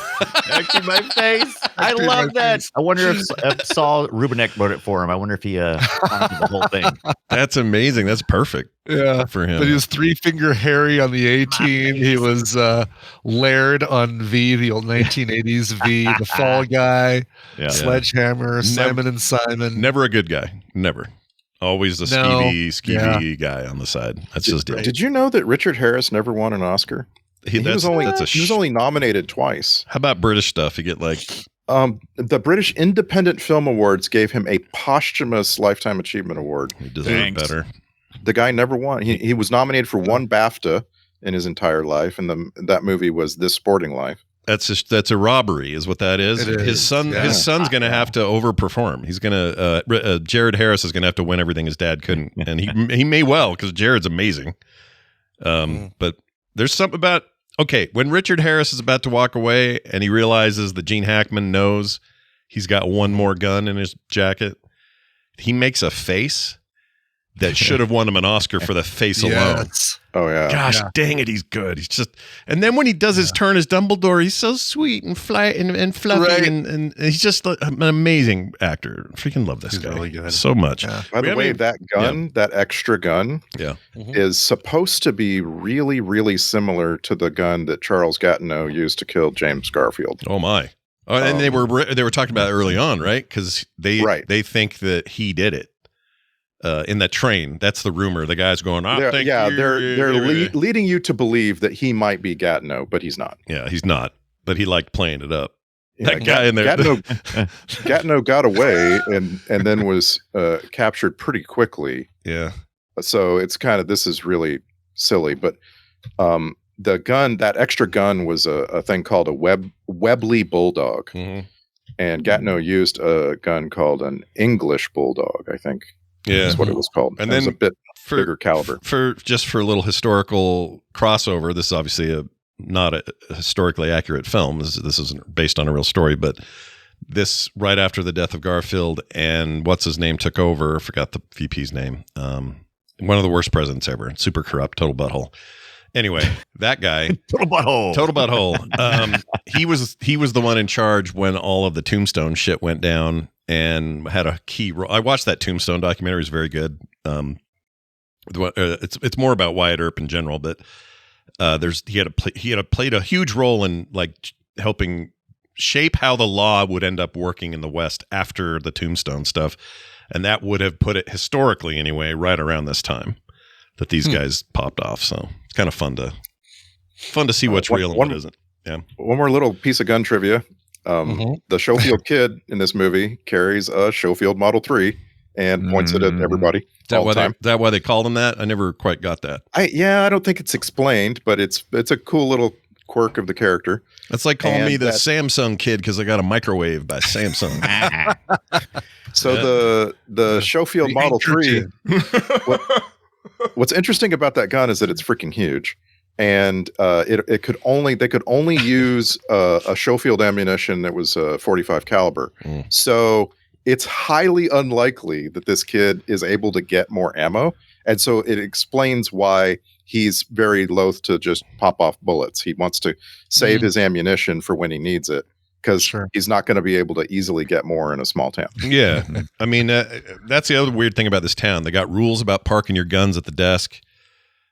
Acting My Face. I love that. I wonder if Saul Rubinek wrote it for him. I wonder if he the whole thing. That's amazing. That's perfect. Yeah, for him. But he was Three Finger Harry on the A-Team. He was Laird on V, the old 1980s V, the Fall Guy, Sledgehammer, Simon and Simon. Never a good guy. Never. Always the skeevy guy on the side. That's his deal. Did you know that Richard Harris never won an Oscar? He was only nominated twice. How about British stuff? You get like the British Independent Film Awards gave him a posthumous Lifetime Achievement Award. He deserved better. The guy never won. He was nominated for one BAFTA in his entire life, and that movie was This Sporting Life. That's a robbery, is what that is. His son's going to have to overperform. He's going to Jared Harris is going to have to win everything his dad couldn't, and he may well, because Jared's amazing. But there's something about when Richard Harris is about to walk away and he realizes that Gene Hackman knows he's got one more gun in his jacket, he makes a face that should have won him an Oscar for the face alone. Oh yeah. Gosh dang it, he's good. He's just, and then when he does his turn as Dumbledore, he's so sweet and and fluffy, and he's just an amazing actor. Freaking love this guy really good. So much. Yeah. By the way, that gun, that extra gun, is supposed to be really, really similar to the gun that Charles Gatineau used to kill James Garfield. Oh my! And they were talking about it early on, right? Because they think that he did it. In that train, that's the rumor. The guy's going, they're leading you to believe that he might be Gatineau, but he's not. Yeah, he's not. But he liked playing it up. That guy in there. Gatineau got away and then was captured pretty quickly. Yeah. So it's kind of, this is really silly, but the gun, that extra gun, was a thing called a Webley Bulldog, and Gatineau used a gun called an English Bulldog, I think. Yeah, that's what it was called. And then a bit bigger caliber. For a little historical crossover, this is obviously not a historically accurate film. This isn't based on a real story, but this right after the death of Garfield and what's his name took over. I forgot the VP's name. One of the worst presidents ever. Super corrupt, total butthole. Anyway, that guy, Total butthole. He was the one in charge when all of the Tombstone shit went down and had a key role. I watched that Tombstone documentary; it's very good. It's more about Wyatt Earp in general, but he had played a huge role in like helping shape how the law would end up working in the West after the Tombstone stuff, and that would have put it historically anyway right around this time that these guys popped off. So it's kind of fun to see what's real and what isn't. Yeah. One more little piece of gun trivia. The Schofield kid in this movie carries a Schofield Model 3 and points it at everybody. Is that why they called him that? I never quite got that. I don't think it's explained, but it's a cool little quirk of the character. It's like calling me the Samsung kid because I got a microwave by Samsung. So the Schofield Model 3, what's interesting about that gun is that it's freaking huge. And they could only use a Schofield ammunition that was 45 caliber. So it's highly unlikely that this kid is able to get more ammo. And so it explains why he's very loath to just pop off bullets. He wants to save his ammunition for when he needs it, because he's not going to be able to easily get more in a small town. Yeah. I mean, that's the other weird thing about this town. They got rules about parking your guns at the desk.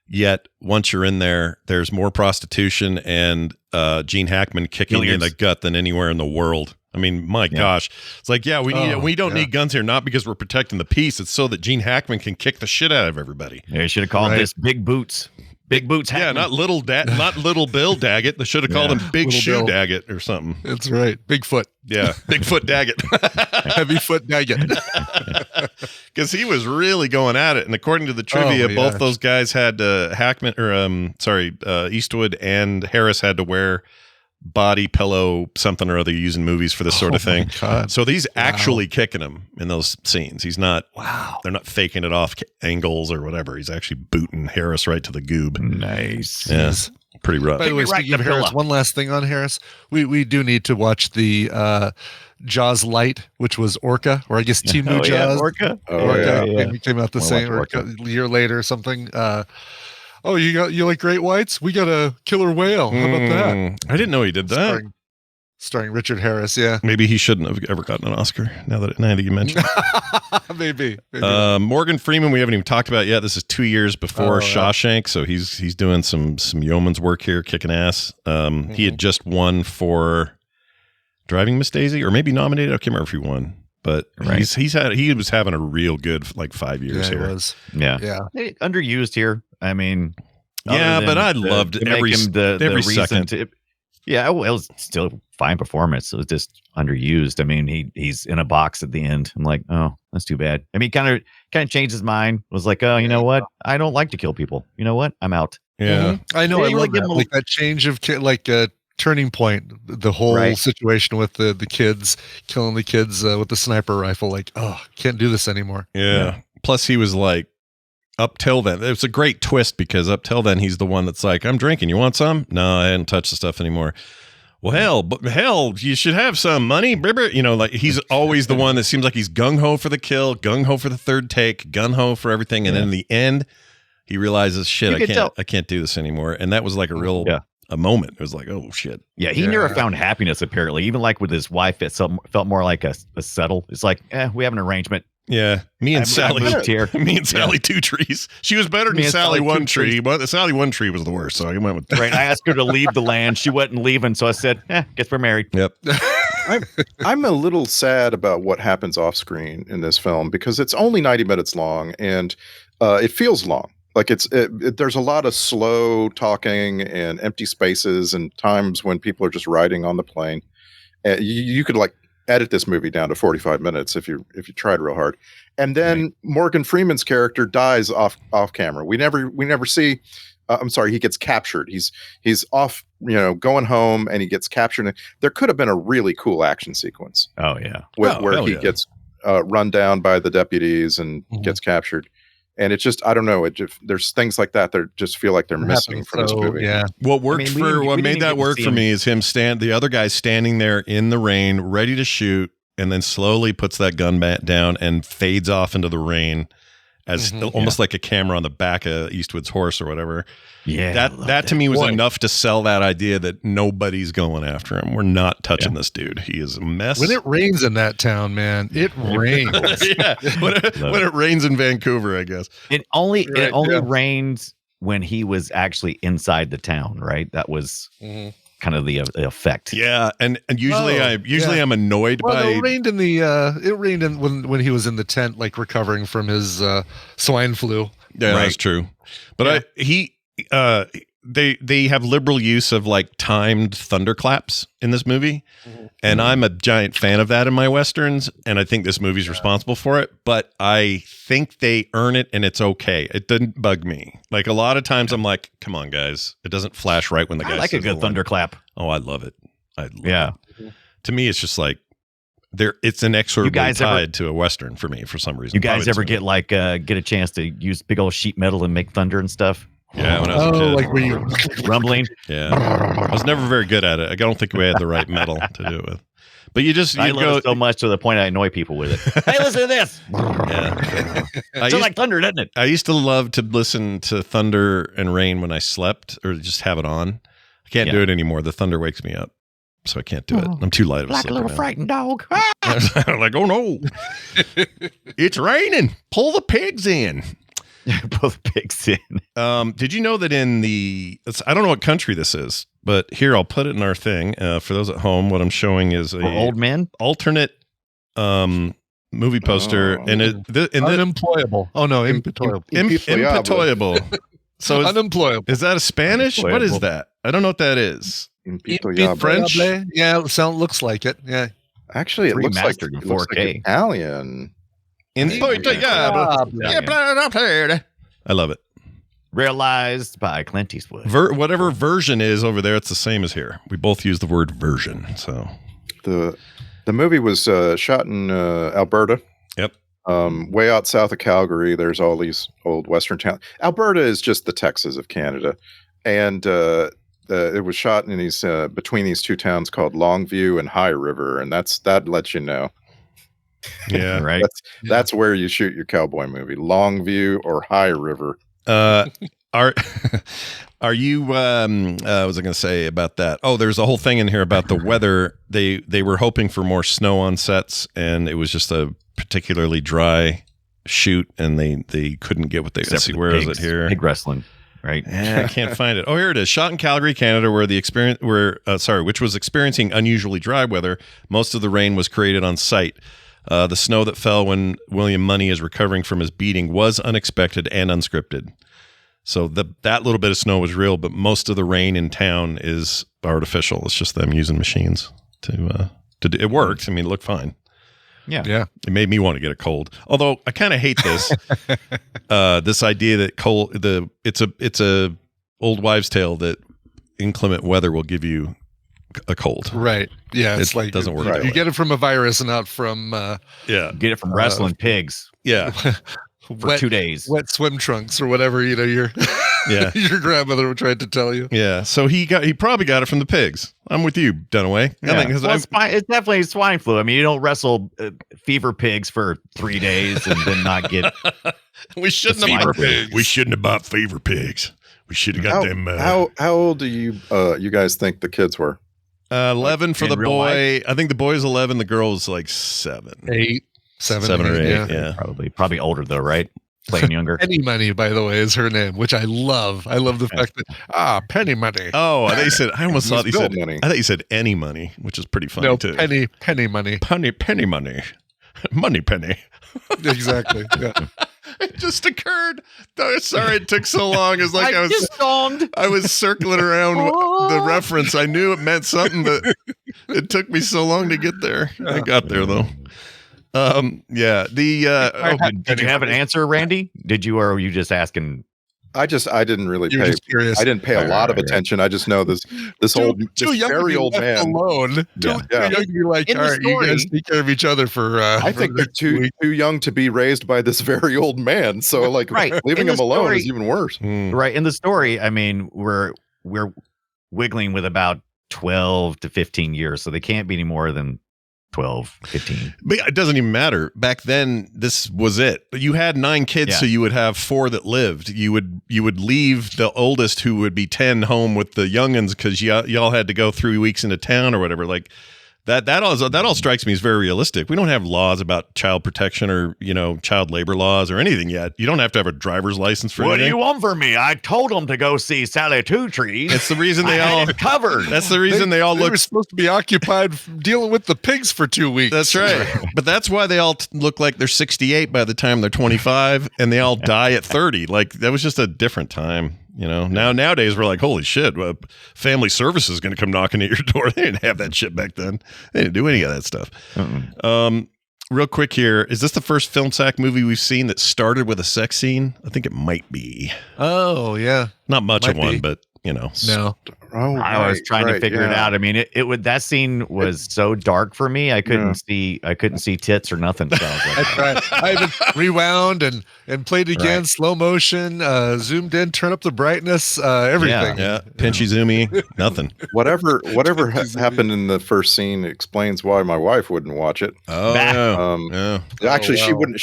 Yet once you're in there, there's more prostitution and Gene Hackman kicking you in the gut than anywhere in the world. I mean, my gosh, it's like, we don't need guns here, not because we're protecting the peace. It's so that Gene Hackman can kick the shit out of everybody. They should have called this Big Boots. Big Boots Hackman. Yeah, not Little Bill Daggett. They should have called him Big Little Shoe Bill. Daggett or something. That's right. Bigfoot. Yeah, Bigfoot Daggett. Heavyfoot Daggett. Because he was really going at it. And according to the trivia, both those guys had Eastwood and Harris had to wear body pillow something or other used in movies for this sort of thing. So he's actually kicking him in those scenes. He's not. Wow. They're not faking it off angles or whatever. He's actually booting Harris right to the goob. Nice. Yeah. Pretty rough. By the way, speaking of Harris, one last thing on Harris. We do need to watch the Jaws Light, which was Orca, or I guess Two New Jaws. Orca. It came out the same a year later or something. You like great whites? We got a killer whale. How about that? I didn't know he did that. Starring Richard Harris, yeah. Maybe he shouldn't have ever gotten an Oscar, now that you mentioned it. Maybe. Morgan Freeman, we haven't even talked about yet. This is 2 years before Shawshank, so he's doing some yeoman's work here, kicking ass. He had just won for Driving Miss Daisy, or maybe nominated. I can't remember if he won. But he was having a real good 5 years here. He was. Yeah. Underused here. I mean, but I loved every second. It was still fine performance. It was just underused. I mean, he's in a box at the end. I'm like, oh, that's too bad. I mean, kind of changed his mind. Was like, oh, you know what? I don't like to kill people. You know what? I'm out. Yeah, I know. I love that. Like that change of turning point, the whole situation with the kids, killing the kids with the sniper rifle. Like, oh, can't do this anymore. Yeah. Plus, he was like, up till then, it was a great twist because up till then, he's the one that's like, I'm drinking. You want some? No, I hadn't touched the stuff anymore. Well, hell, you should have some money. You know, like he's always the one that seems like he's gung ho for the kill, gung ho for the third take, gung ho for everything, and then in the end, he realizes, shit, I can't do this anymore. And that was like a real. A moment. It was like, oh shit. Yeah, he never found happiness apparently. Even like with his wife, it felt more like a settle. It's like, we have an arrangement. Yeah, me and Sally moved here. Me and Sally two trees. She was better than Sally one tree, but the Sally one tree was the worst. So I went with that. Right. I asked her to leave the land. She wasn't leaving, so I said, guess we're married. Yep. I'm a little sad about what happens off screen in this film because it's only 90 minutes long and it feels long. Like there's a lot of slow talking and empty spaces and times when people are just riding on the plane. You could like edit this movie down to 45 minutes if you tried real hard. And then Morgan Freeman's character dies off camera. We never see. I'm sorry, he gets captured. He's off, going home, and he gets captured. There could have been a really cool action sequence. Oh yeah, where he gets run down by the deputies and gets captured. And it's just, I don't know. There's things like that just feel like they're missing from this movie. Yeah. What worked what made that work for me is the other guy standing there in the rain, ready to shoot, and then slowly puts that gun back down and fades off into the rain as almost like a camera on the back of Eastwood's horse or whatever. Yeah. That to me was enough to sell that idea that nobody's going after him. We're not touching this dude. He is a mess. When it rains in that town, man, it rains. When it rains in Vancouver, I guess. It only rained when he was actually inside the town, right? That was kind of the effect. Yeah, and usually I'm annoyed by. It rained when he was in the tent, like recovering from his swine flu. Yeah, that's true. But they have liberal use of like timed thunderclaps in this movie, and I'm a giant fan of that in my westerns, and I think this movie's responsible for it. But I think they earn it, and it's okay. It didn't bug me. Like a lot of times, I'm like, "Come on, guys!" It doesn't flash right when the guy. I like a good thunderclap. Oh, I love it. To me, it's just like it's inexorably tied to a western for me for some reason. You guys ever get a chance to use big old sheet metal and make thunder and stuff? Yeah, when I was a kid. Like were you rumbling? Yeah, I was never very good at it. I don't think we had the right metal to do it with. But I love it so much to the point I annoy people with it. Hey, listen to this. Yeah, it's like thunder, doesn't it? I used to love to listen to thunder and rain when I slept, or just have it on. I can't do it anymore. The thunder wakes me up, so I can't do it. I'm too light of a sleeper. Like a little frightened dog. I'm like, oh no, it's raining. Pull the pigs in. Pull the pigs in. Did you know that I don't know what country this is, but here I'll put it in our thing. For those at home, what I'm showing is a old men alternate movie poster, unemployable. Oh no, impetoyable. Impetoyable. So unemployable. Is that a Spanish? What is that? I don't know what that is. French? Yeah, looks like it. Yeah. Actually, it looks like in 4K. Italian. I love it. Realized by Clint Eastwood. Whatever version is over there, it's the same as here. We both use the word version. So the movie was shot in Alberta. Yep. Way out south of Calgary. There's all these old western towns. Alberta is just the Texas of Canada, and it was shot in these between these two towns called Longview and High River, and that lets you know. Yeah, right. That's where you shoot your cowboy movie, Longview or High River. Are you? What was I going to say about that? Oh, there's a whole thing in here about the weather. They were hoping for more snow on sets, and it was just a particularly dry shoot, and they couldn't get what they. Let's see, where is it here? Pig wrestling. Right. Yeah, I can't find it. Oh, here it is. Shot in Calgary, Canada, which was experiencing unusually dry weather. Most of the rain was created on site. The snow that fell when William Money is recovering from his beating was unexpected and unscripted. So that little bit of snow was real, but most of the rain in town is artificial. It's just them using machines to do. It worked. I mean, it looked fine. Yeah. It made me want to get a cold. Although I kind of hate this, this idea that it's a old wives' tale that inclement weather will give you a cold. Right. Yeah. It's like doesn't work. Right. You get it from a virus and not from get it from wrestling pigs. Yeah. For 2 days. Wet swim trunks or whatever, your your grandmother tried to tell you. Yeah. So he probably got it from the pigs. I'm with you, Dunaway. Yeah. It's definitely swine flu. I mean, you don't wrestle fever pigs for 3 days and then not get We shouldn't have bought fever pigs. We should have got them. How old do you guys think the kids were? 11 for the boy. I think the boy's 11. The girl's like 7. 8. 7 or 8. Yeah. Probably older though, right? Playing younger. Penny Money, by the way, is her name, which I love. I love the fact that Penny Money. Oh, I thought you said. I almost thought you said money. I thought you said any money, which is pretty funny too. Penny Money. Penny money. Money penny. Exactly. Yeah. It just occurred. Sorry it took so long. It's like I was circling around the reference. I knew it meant something, but it took me so long to get there. I got there though. Yeah. Did you have an answer, Randy? Did you, or were you just asking? I didn't really You were pay. just curious. I didn't pay a lot of attention. I just know this very old man. Alone. Too young to be like, In all the right, you guys story- take care of each other for. I think they're too young to be raised by this very old man. So like, Right. leaving In him the alone story- is even worse. Right. In the story, I mean, we're wiggling with about 12 to 15 years, so they can't be any more than 12, 15. But it doesn't even matter. Back then, this was it. You had 9 kids, Yeah. so you would have 4 that lived. You would leave the oldest, who would be 10, home with the youngins because y'all had to go 3 weeks into town or whatever. Like that all strikes me as very realistic. We don't have laws about child protection or child labor laws or anything yet. You don't have to have a driver's license for What do anything. you want from me? I told them to go see Sally Two Trees. That's the reason they I all had it covered. That's the reason they all They look. were supposed to be occupied dealing with the pigs for 2 weeks. That's right. But that's why they all look like they're 68 by the time they're 25, and they all die at 30. Like that was just a different time. Nowadays we're like, holy shit, family services is going to come knocking at your door. They didn't have that shit back then. They didn't do any of that stuff. Real quick here, is this the first Film Sack movie we've seen that started with a sex scene? I think it might be. Oh yeah, Not much Might of one, be. but no. Oh, I was trying to figure it out. I mean, it would. That scene was so dark for me. I couldn't see tits or nothing. So I was like, That's right. I even rewound and played again, slow motion, zoomed in, turn up the brightness, everything. yeah, pinchy zoomy, nothing. Whatever happened in the first scene explains why my wife wouldn't watch it. Oh, Um, yeah. Actually, she wow, wouldn't.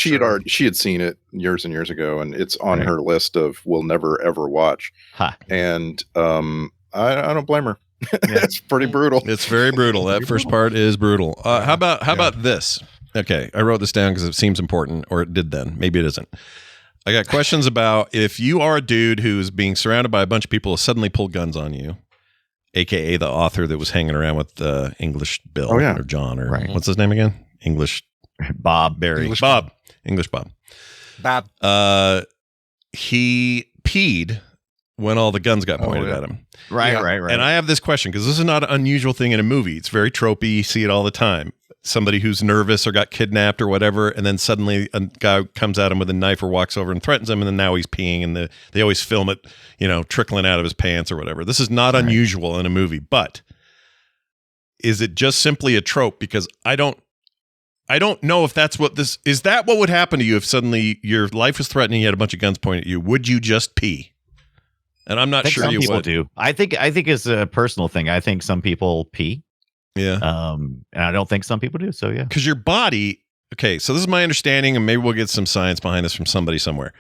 She had seen it years and years ago, and it's on her list of we'll never ever watch. ha. And I don't blame her. It's pretty brutal. It's very brutal. That first part is brutal. How about this? Okay, I wrote this down because it seems important, or it did then. Maybe it isn't. I got questions about if you are a dude who's being surrounded by a bunch of people who suddenly pull guns on you, aka the author that was hanging around with English Bill or John or what's his name again? English Bob Barry. English Bob. English Bob. Bob. He peed when all the guns got pointed at him. Right. And I have this question because this is not an unusual thing in a movie. It's very tropey. You see it all the time. Somebody who's nervous or got kidnapped or whatever, and then suddenly a guy comes at him with a knife or walks over and threatens him, and then now he's peeing, and they always film it, trickling out of his pants or whatever. This is not unusual in a movie, but is it just simply a trope? Because I don't know if that's what this is. That what would happen to you if suddenly your life was threatened and you had a bunch of guns pointed at you? Would you just pee? And I'm not sure some you people would. do. I think it's a personal thing. I think some people pee. Yeah. And I don't think some people do. So yeah. Because your body, okay, so this is my understanding, and maybe we'll get some science behind this from somebody somewhere.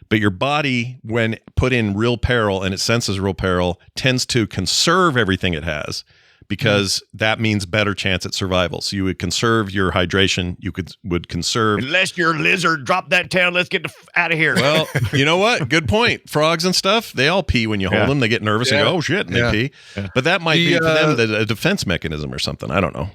But your body, when put in real peril and it senses real peril, tends to conserve everything it has because that means better chance at survival. So you would conserve your hydration. You would conserve. Unless you're a lizard, drop that tail. Let's get out of here. Well, you know what? Good point. Frogs and stuff, they all pee when you hold them. They get nervous and go, oh shit, and they pee. But that might be for them a defense mechanism or something. I don't know.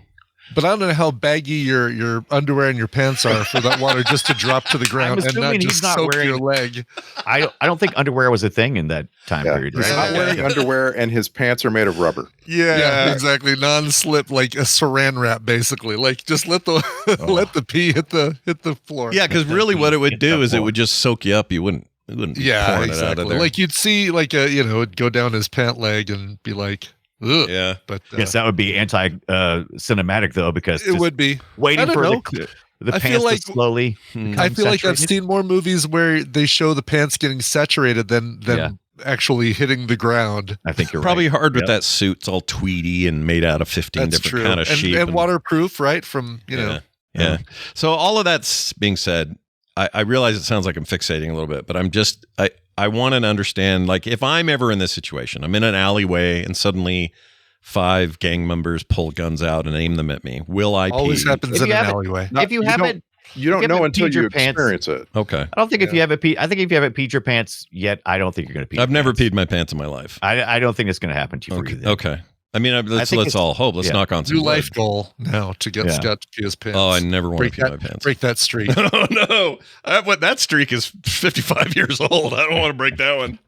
But I don't know how baggy your underwear and your pants are for that water just to drop to the ground and not just soak your leg. I don't think underwear was a thing in that time period. He's not wearing underwear, and his pants are made of rubber. Yeah, exactly. Non-slip, like a saran wrap, basically. Like just let the let the pee hit the floor. Yeah, because really, what it would do is it would just soak you up. You wouldn't. It wouldn't be pouring it out of there. Like you'd see, like it'd go down his pant leg and be like, ugh. Yeah, but yes, that would be anti-cinematic though, because it would be waiting for the pants to slowly. I feel like I've seen more movies where they show the pants getting saturated than actually hitting the ground. I think you're probably hard with that suit. It's all tweedy and made out of 15 different kind of sheep and waterproof, right? From Yeah. So all of that's being said, I realize it sounds like I'm fixating a little bit, but I want to understand, like, if I'm ever in this situation, I'm in an alleyway and suddenly 5 gang members pull guns out and aim them at me. Will I pee? Always happens in an alleyway. If you haven't, you don't know until you experience it. Okay. I don't think if you haven't peed, I think if you haven't peed your pants yet, I don't think you're going to pee. I've never peed my pants in my life. I don't think it's going to happen to you. Okay. For you Okay. I mean, let's all hope. Let's knock on some new wood. life goal now to get Scott to pee his pants. Oh, I never want to pee my pants. Break that streak. Oh no! That streak is 55 years old. I don't want to break that one.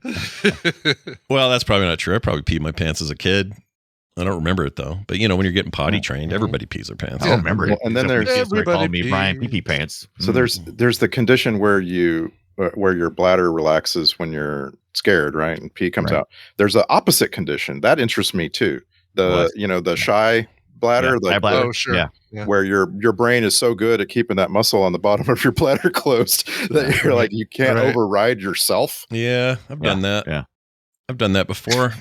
Well, that's probably not true. I probably peed my pants as a kid. I don't remember it though. But when you're getting potty trained, everybody pees their pants. I don't remember it. And then there's called me Brian Pee Pee Pants. So there's the condition where you where your bladder relaxes when you're scared, right? And pee comes out. There's an opposite condition that interests me too. The shy bladder, shy bladder. Oh, sure. Yeah. where your brain is so good at keeping that muscle on the bottom of your bladder closed that you're like you can't override yourself. Yeah, I've done that. Yeah. I've done that before.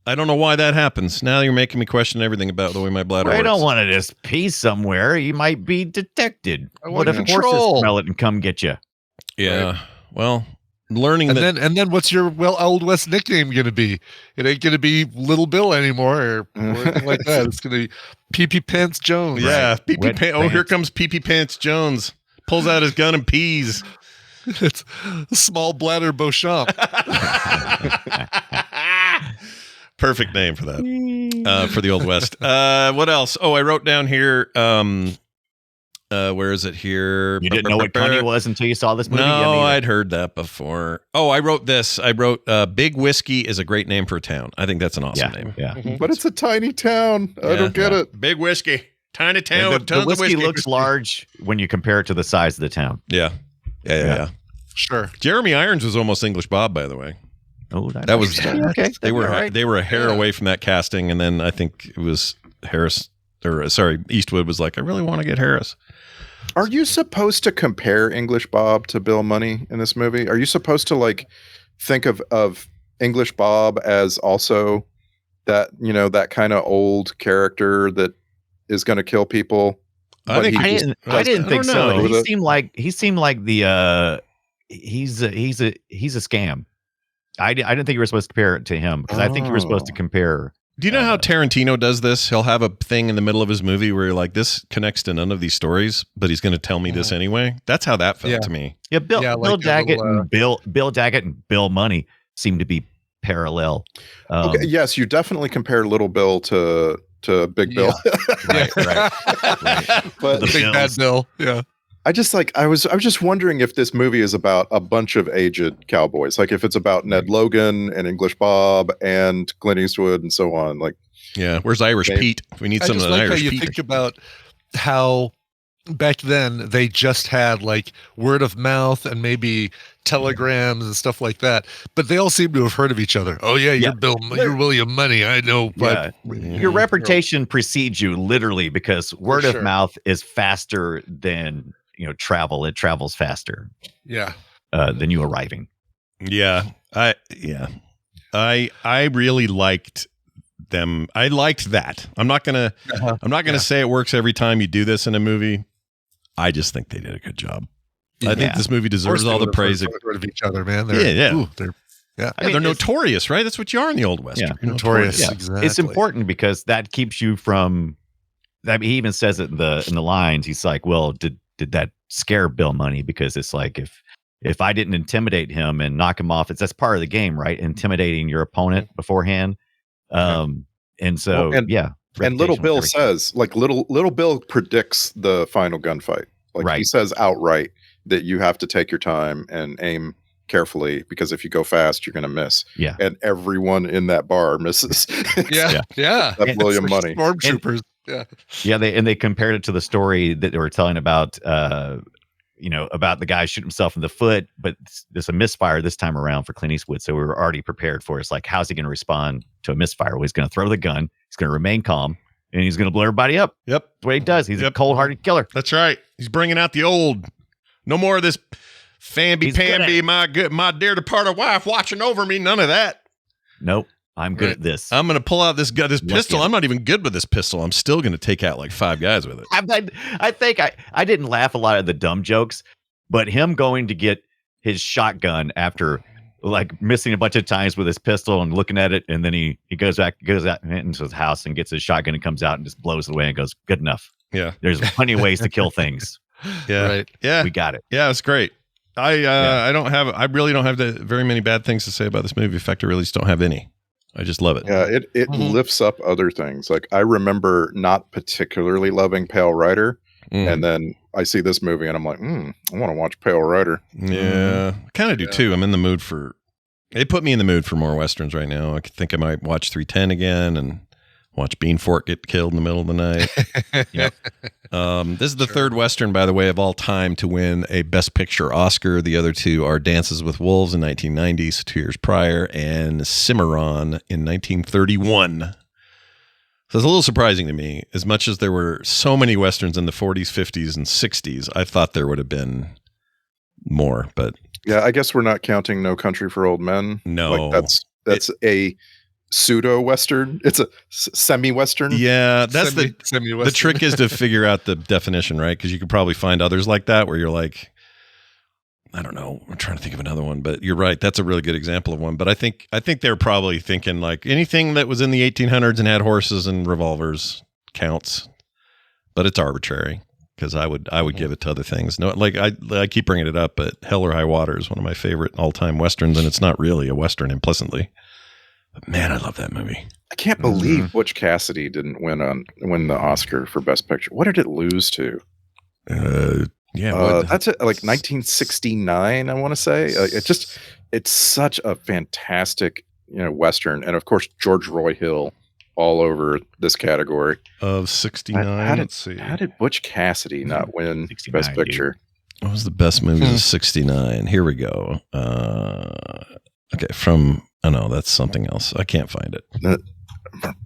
I don't know why that happens. Now you're making me question everything about the way my bladder works. I don't want to just pee somewhere. You might be detected. What if control. horses smell it and come get you? Yeah. Right. Well, learning And that. then what's your Old West nickname going to be? It ain't going to be Little Bill anymore or anything like that. It's going to be Pee-Pee Pants Jones. Yeah. Pee-Pee Wet Oh, here pants. comes Pee-Pee Pants Jones. Pulls out his gun and pees. It's Small Bladder Beauchamp. Perfect name for that. For the Old West. What else? Oh, I wrote down here. Where is it here? You didn't know what Coney was until you saw this movie? No, I'd heard that before. Oh, I wrote this. I wrote Big Whiskey is a great name for a town. I think that's an awesome name. Yeah. But it's a tiny town. I don't get it. Big Whiskey. Tiny town And with the tons of whiskey whiskey. looks large when you compare it to the size of the town. Yeah. Yeah. Sure. Jeremy Irons was almost English Bob, by the way. Oh, That was okay. They were a hair away from that casting, and then I think it was Eastwood was like, I really want to get Harris. Are you supposed to compare English Bob to Bill Money in this movie? Are you supposed to like think of English Bob as also that, that kind of old character that is going to kill people? I think I didn't think don't so. know. He seemed like the he's a scam. I didn't think you were supposed to compare it to him because I think you were supposed to compare. Do you know how Tarantino does this? He'll have a thing in the middle of his movie where you're like, this connects to none of these stories, but he's going to tell me this anyway. That's how that felt to me. Yeah, Bill like Daggett little, and Bill Daggett and Bill Money seem to be parallel. Okay, yes, you definitely compare Little Bill to Big Bill. Right. But The Big Bad Bill. Yeah. I was just wondering if this movie is about a bunch of aged cowboys, like if it's about Ned Logan and English Bob and Clint Eastwood and so on. Like, Yeah. Where's Irish Pete? We need I some of just the like how Irish you Pete. think about how back then they just had like word of mouth and maybe telegrams and stuff like that, but they all seem to have heard of each other. Oh yeah, you're William Money. I know, but your reputation precedes you literally because word sure. of mouth is faster than travel. It travels faster yeah. than you arriving. Yeah. I really liked them. I liked that. I'm not gonna say it works every time you do this in a movie. I just think they did a good job. I think this movie deserves all the praise. Heard of each other, man. They're notorious, right? That's what you are in the Old West. Yeah, You're notorious. Yeah. Exactly. It's important because that keeps you from. I mean, he even says it in the lines. He's like, "Well, did that scare Bill Money?" Because it's like if I didn't intimidate him and knock him off, that's part of the game, right? Intimidating your opponent beforehand. And so and Little Bill says, like Little Bill predicts the final gunfight. Like he says outright that you have to take your time and aim carefully because if you go fast, you're going to miss. Yeah. And everyone in that bar misses. Yeah. That William Money. Stormtroopers. Yeah. They compared it to the story that they were telling about, about the guy shooting himself in the foot, but there's a misfire this time around for Clint Eastwood. So we were already prepared for it. It's like, how's he going to respond to a misfire? Well, he's going to throw the gun. He's going to remain calm. And he's going to blow everybody up. Yep. That's what he does. He's a cold-hearted killer. That's right. He's bringing out the old. No more of this famby-pamby, my dear departed wife watching over me. None of that. Nope. I'm good at this. I'm going to pull out this pistol. I'm not even good with this pistol. I'm still going to take out like 5 guys with it. I think I didn't laugh a lot at the dumb jokes, but him going to get his shotgun after like missing a bunch of times with his pistol and looking at it, and then he goes out into his house and gets his shotgun and comes out and just blows it away and goes, good enough. Yeah. There's plenty of ways to kill things. Yeah. Right. Yeah. We got it. Yeah, it's great. I really don't have very many bad things to say about this movie. In fact, I really just don't have any. I just love it. Yeah, it lifts up other things. Like I remember not particularly loving Pale Rider, and then I see this movie and I'm like, I want to watch Pale Rider. Yeah, I kind of do too. I'm in the mood for. It put me in the mood for more westerns right now. I think I might watch 310 again and Watch Bean Fork get killed in the middle of the night. Yep. This is the third Western, by the way, of all time to win a Best Picture Oscar. The other two are Dances with Wolves in 1990, so 2 years prior, and Cimarron in 1931. So it's a little surprising to me. As much as there were so many Westerns in the 40s, 50s, and 60s, I thought there would have been more, but... Yeah, I guess we're not counting No Country for Old Men. No. Like that's a pseudo-Western. It's a semi-Western. Yeah, that's the semi-Western. trick is to figure out the definition, right? Because you could probably find others like that where you're like, I don't know. I'm trying to think of another one, but you're right. That's a really good example of one. But I think they're probably thinking like anything that was in the 1800s and had horses and revolvers counts, but it's arbitrary because I would give it to other things. No, like I keep bringing it up, but Hell or High Water is one of my favorite all-time Westerns, and it's not really a Western implicitly. But man, I love that movie. I can't believe Butch Cassidy didn't win the Oscar for Best Picture. What did it lose to? That's it, like 1969. I want to say it's such a fantastic Western, and of course George Roy Hill all over this category of 69. Let's see. How did Butch Cassidy not win Best Picture? Dude. What was the best movie of 69? Here we go. Okay, no, that's something else. I can't find it.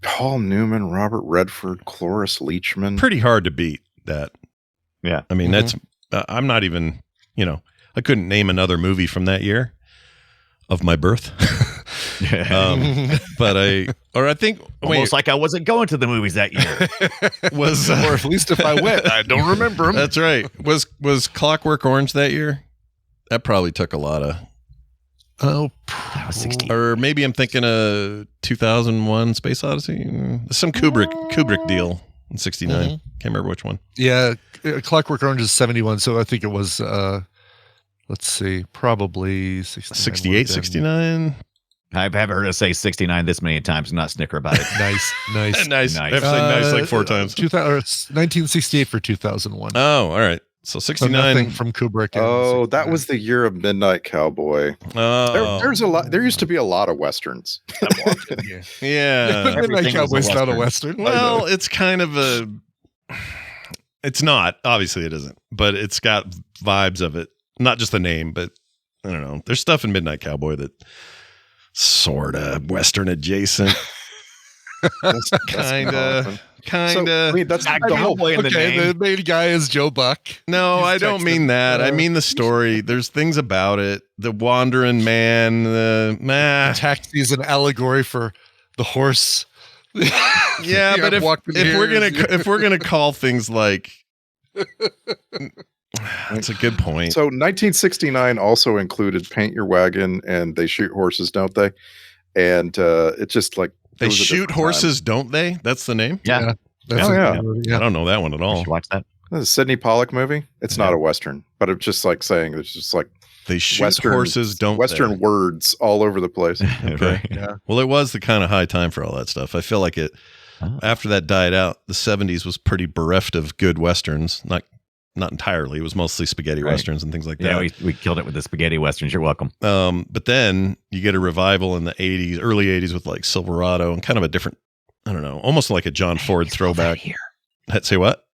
Paul Newman, Robert Redford, Cloris Leachman. Pretty hard to beat that. Yeah. I mean, that's, I'm not even, I couldn't name another movie from that year of my birth. But I think almost like I wasn't going to the movies that year. Or at least if I went, I don't remember them. That's right. Was Clockwork Orange that year? That probably took a lot of. Oh, that was 60. Or maybe I'm thinking a 2001 Space Odyssey. Some Kubrick deal in 69. Can't remember which one. Yeah, Clockwork Orange is 71, so I think it was, let's see, probably 68, 69. I haven't heard us say 69 this many times and not snicker about it. Nice. Nice. I've said nice like 4 times. 1968 for 2001. Oh, all right. So 69 nothing from Kubrick. Oh, that was the year of Midnight Cowboy. Oh, There's a lot. There used to be a lot of westerns. yeah. Midnight Cowboy's not a western. Well, it's kind of a. It's not. Obviously, it isn't. But it's got vibes of it. Not just the name, but I don't know. There's stuff in Midnight Cowboy that sort of western adjacent. Kind of. So, I mean, that's the whole way in the name. The main guy is Joe Buck. No, I don't mean that. I mean the story. There's things about it. The wandering man. Taxi is an allegory for the horse. Yeah, but if we're gonna call things like, that's a good point. So 1969 also included Paint Your Wagon and They Shoot Horses, Don't They? And it's just like They Shoot Horses, Don't They? That's the name? Yeah. I don't know that one at all. You should watch that. This is a Sidney Pollack movie. It's not a Western, but it's just like saying there's just like They Shoot Horses, Don't Western They? words all over the place. Okay. Yeah. Well, it was the kind of high time for all that stuff. I feel like after that died out, the 70s was pretty bereft of good Westerns. Not entirely. It was mostly spaghetti Westerns and things like that. Yeah, we killed it with the spaghetti Westerns. You're welcome. But then you get a revival in the 80s, early 80s with like Silverado and kind of a different, I don't know, almost like a John Ford throwback. Here. Say what?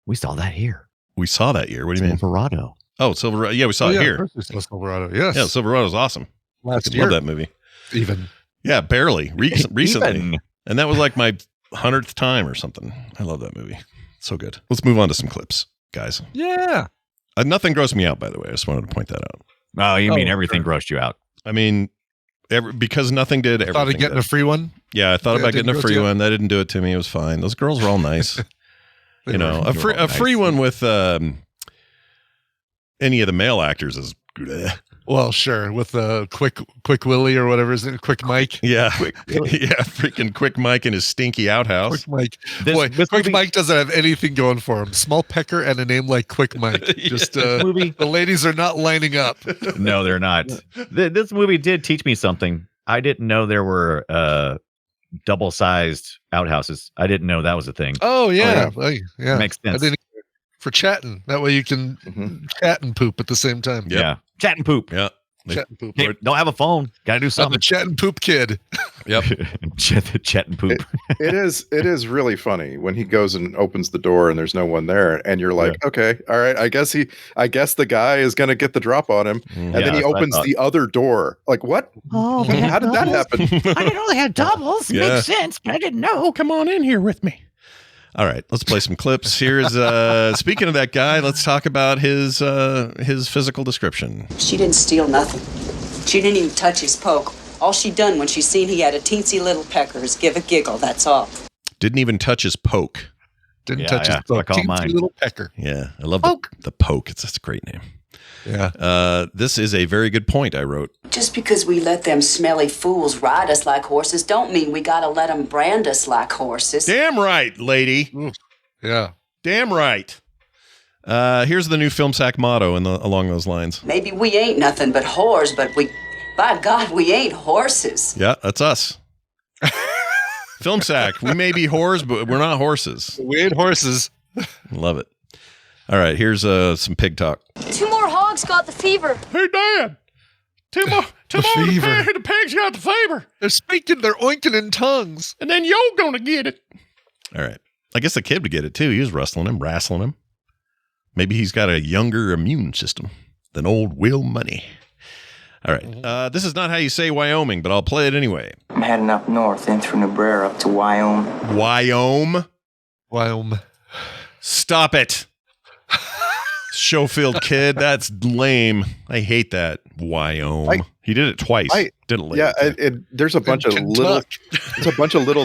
We saw that here. We saw that year. What do you mean? Silverado. Oh, Silverado. Yeah, we saw it here. We saw Silverado. Yes. Yeah, Silverado's awesome. Last I year. love that movie. Even. Yeah, barely. Recently. Even. And that was like my 100th time or something. I love that movie. So good. Let's move on to some clips, guys. Yeah. Nothing grossed me out, by the way. I just wanted to point that out. Oh, you mean everything grossed you out? I mean, because nothing did. Thought of getting a free one? Yeah, I thought about getting a free one. That didn't do it to me. It was fine. Those girls were all nice. A free one with any of the male actors is. Well, sure, with Quick Willie or whatever is it, Quick Mike. Yeah, freaking Quick Mike and his stinky outhouse. Quick Mike. Quick Mike doesn't have anything going for him. Small pecker and a name like Quick Mike. Just the ladies are not lining up. No, they're not. This movie did teach me something. I didn't know there were double-sized outhouses. I didn't know that was a thing. Oh yeah, yeah. Makes sense. For chatting. That way you can chat and poop at the same time. Yeah. Chat and poop. Yeah. Chet and Poop. Hey, don't have a phone. Got to do I'm the something. Chet and Poop kid. Yep. Chet and Poop. It is really funny when he goes and opens the door and there's no one there, and you're like, okay, all right, I guess the guy is gonna get the drop on him, and then he opens the other door. Like, what? Oh, How did that happen? I didn't know they had doubles. Yeah. Makes sense, but I didn't know. Come on in here with me. All right, let's play some clips. Here's speaking of that guy, let's talk about his physical description. She didn't steal nothing. She didn't even touch his poke. All she done when she seen he had a teensy little pecker is give a giggle, that's all. Didn't even touch his poke. Didn't touch his I call teensy mine. little pecker. Yeah, I love Poke. the poke. It's a great name. Yeah. This is a very good point I wrote. Just because we let them smelly fools ride us like horses don't mean we gotta let them brand us like horses. Damn right, lady. Yeah. Damn right. Here's the new Film Sack motto along those lines. Maybe we ain't nothing but whores, but by God, we ain't horses. Yeah, that's us. Film Sack. We may be whores, but we're not horses. We ain't horses. Love it. All right, here's some pig talk. 2 more hogs got the fever. Hey, Dad. Two more. fever. The pigs got the fever. They're speaking. They're oinking in tongues. And then you're going to get it. All right. I guess the kid would get it, too. He was wrestling him. Maybe he's got a younger immune system than old Will Money. All right. This is not how you say Wyoming, but I'll play it anyway. I'm heading up north, in through Newbrayer up to Wyoming. Wyoming. Stop it. Schofield kid, that's lame. I hate that. Wyoming. He did it twice. Did it later. Yeah, there's a bunch of little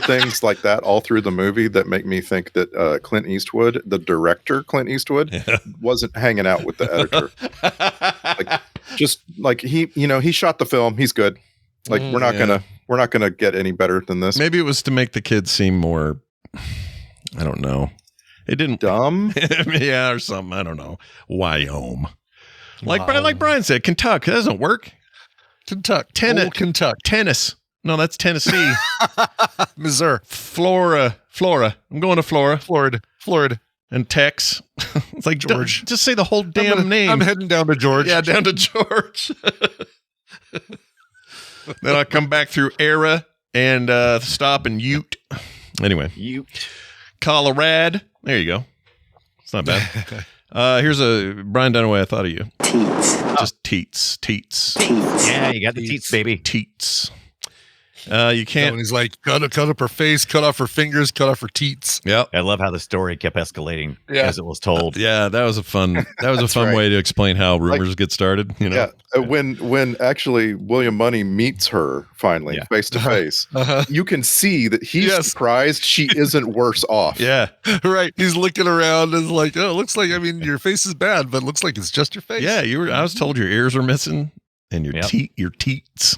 things like that all through the movie that make me think that Clint Eastwood, the director Clint Eastwood, wasn't hanging out with the editor. He shot the film. He's good. Like we're not gonna get any better than this. Maybe it was to make the kids seem more. I don't know. It didn't dumb. Yeah, or something. I don't know. Wyoming. Like Brian said, Kentucky. That doesn't work. Kentucky. Tennis. No, that's Tennessee. Missouri. Florida. I'm going to Florida. Florida. And Tex. It's like George. Just say the whole damn name. I'm heading down to George. Yeah, down to George. Then I'll come back through Era and stop in Ute. Anyway. Ute. Colorado. There you go. It's not bad. Here's a Brian Dunaway. I thought of you. Teats. Just teats. Yeah, you got the teats, baby. Teats. You can't. And he's like, cut up her face, cut off her fingers, cut off her teats. Yep. I love how the story kept escalating as it was told. Yeah, that was a fun way to explain how rumors get started. You know. Yeah, when actually William Money meets her finally face to face, you can see that he's surprised she isn't worse off. Yeah, right. He's looking around and is like, oh, it looks like your face is bad, but it looks like it's just your face. Yeah, I was told your ears were missing and your teats.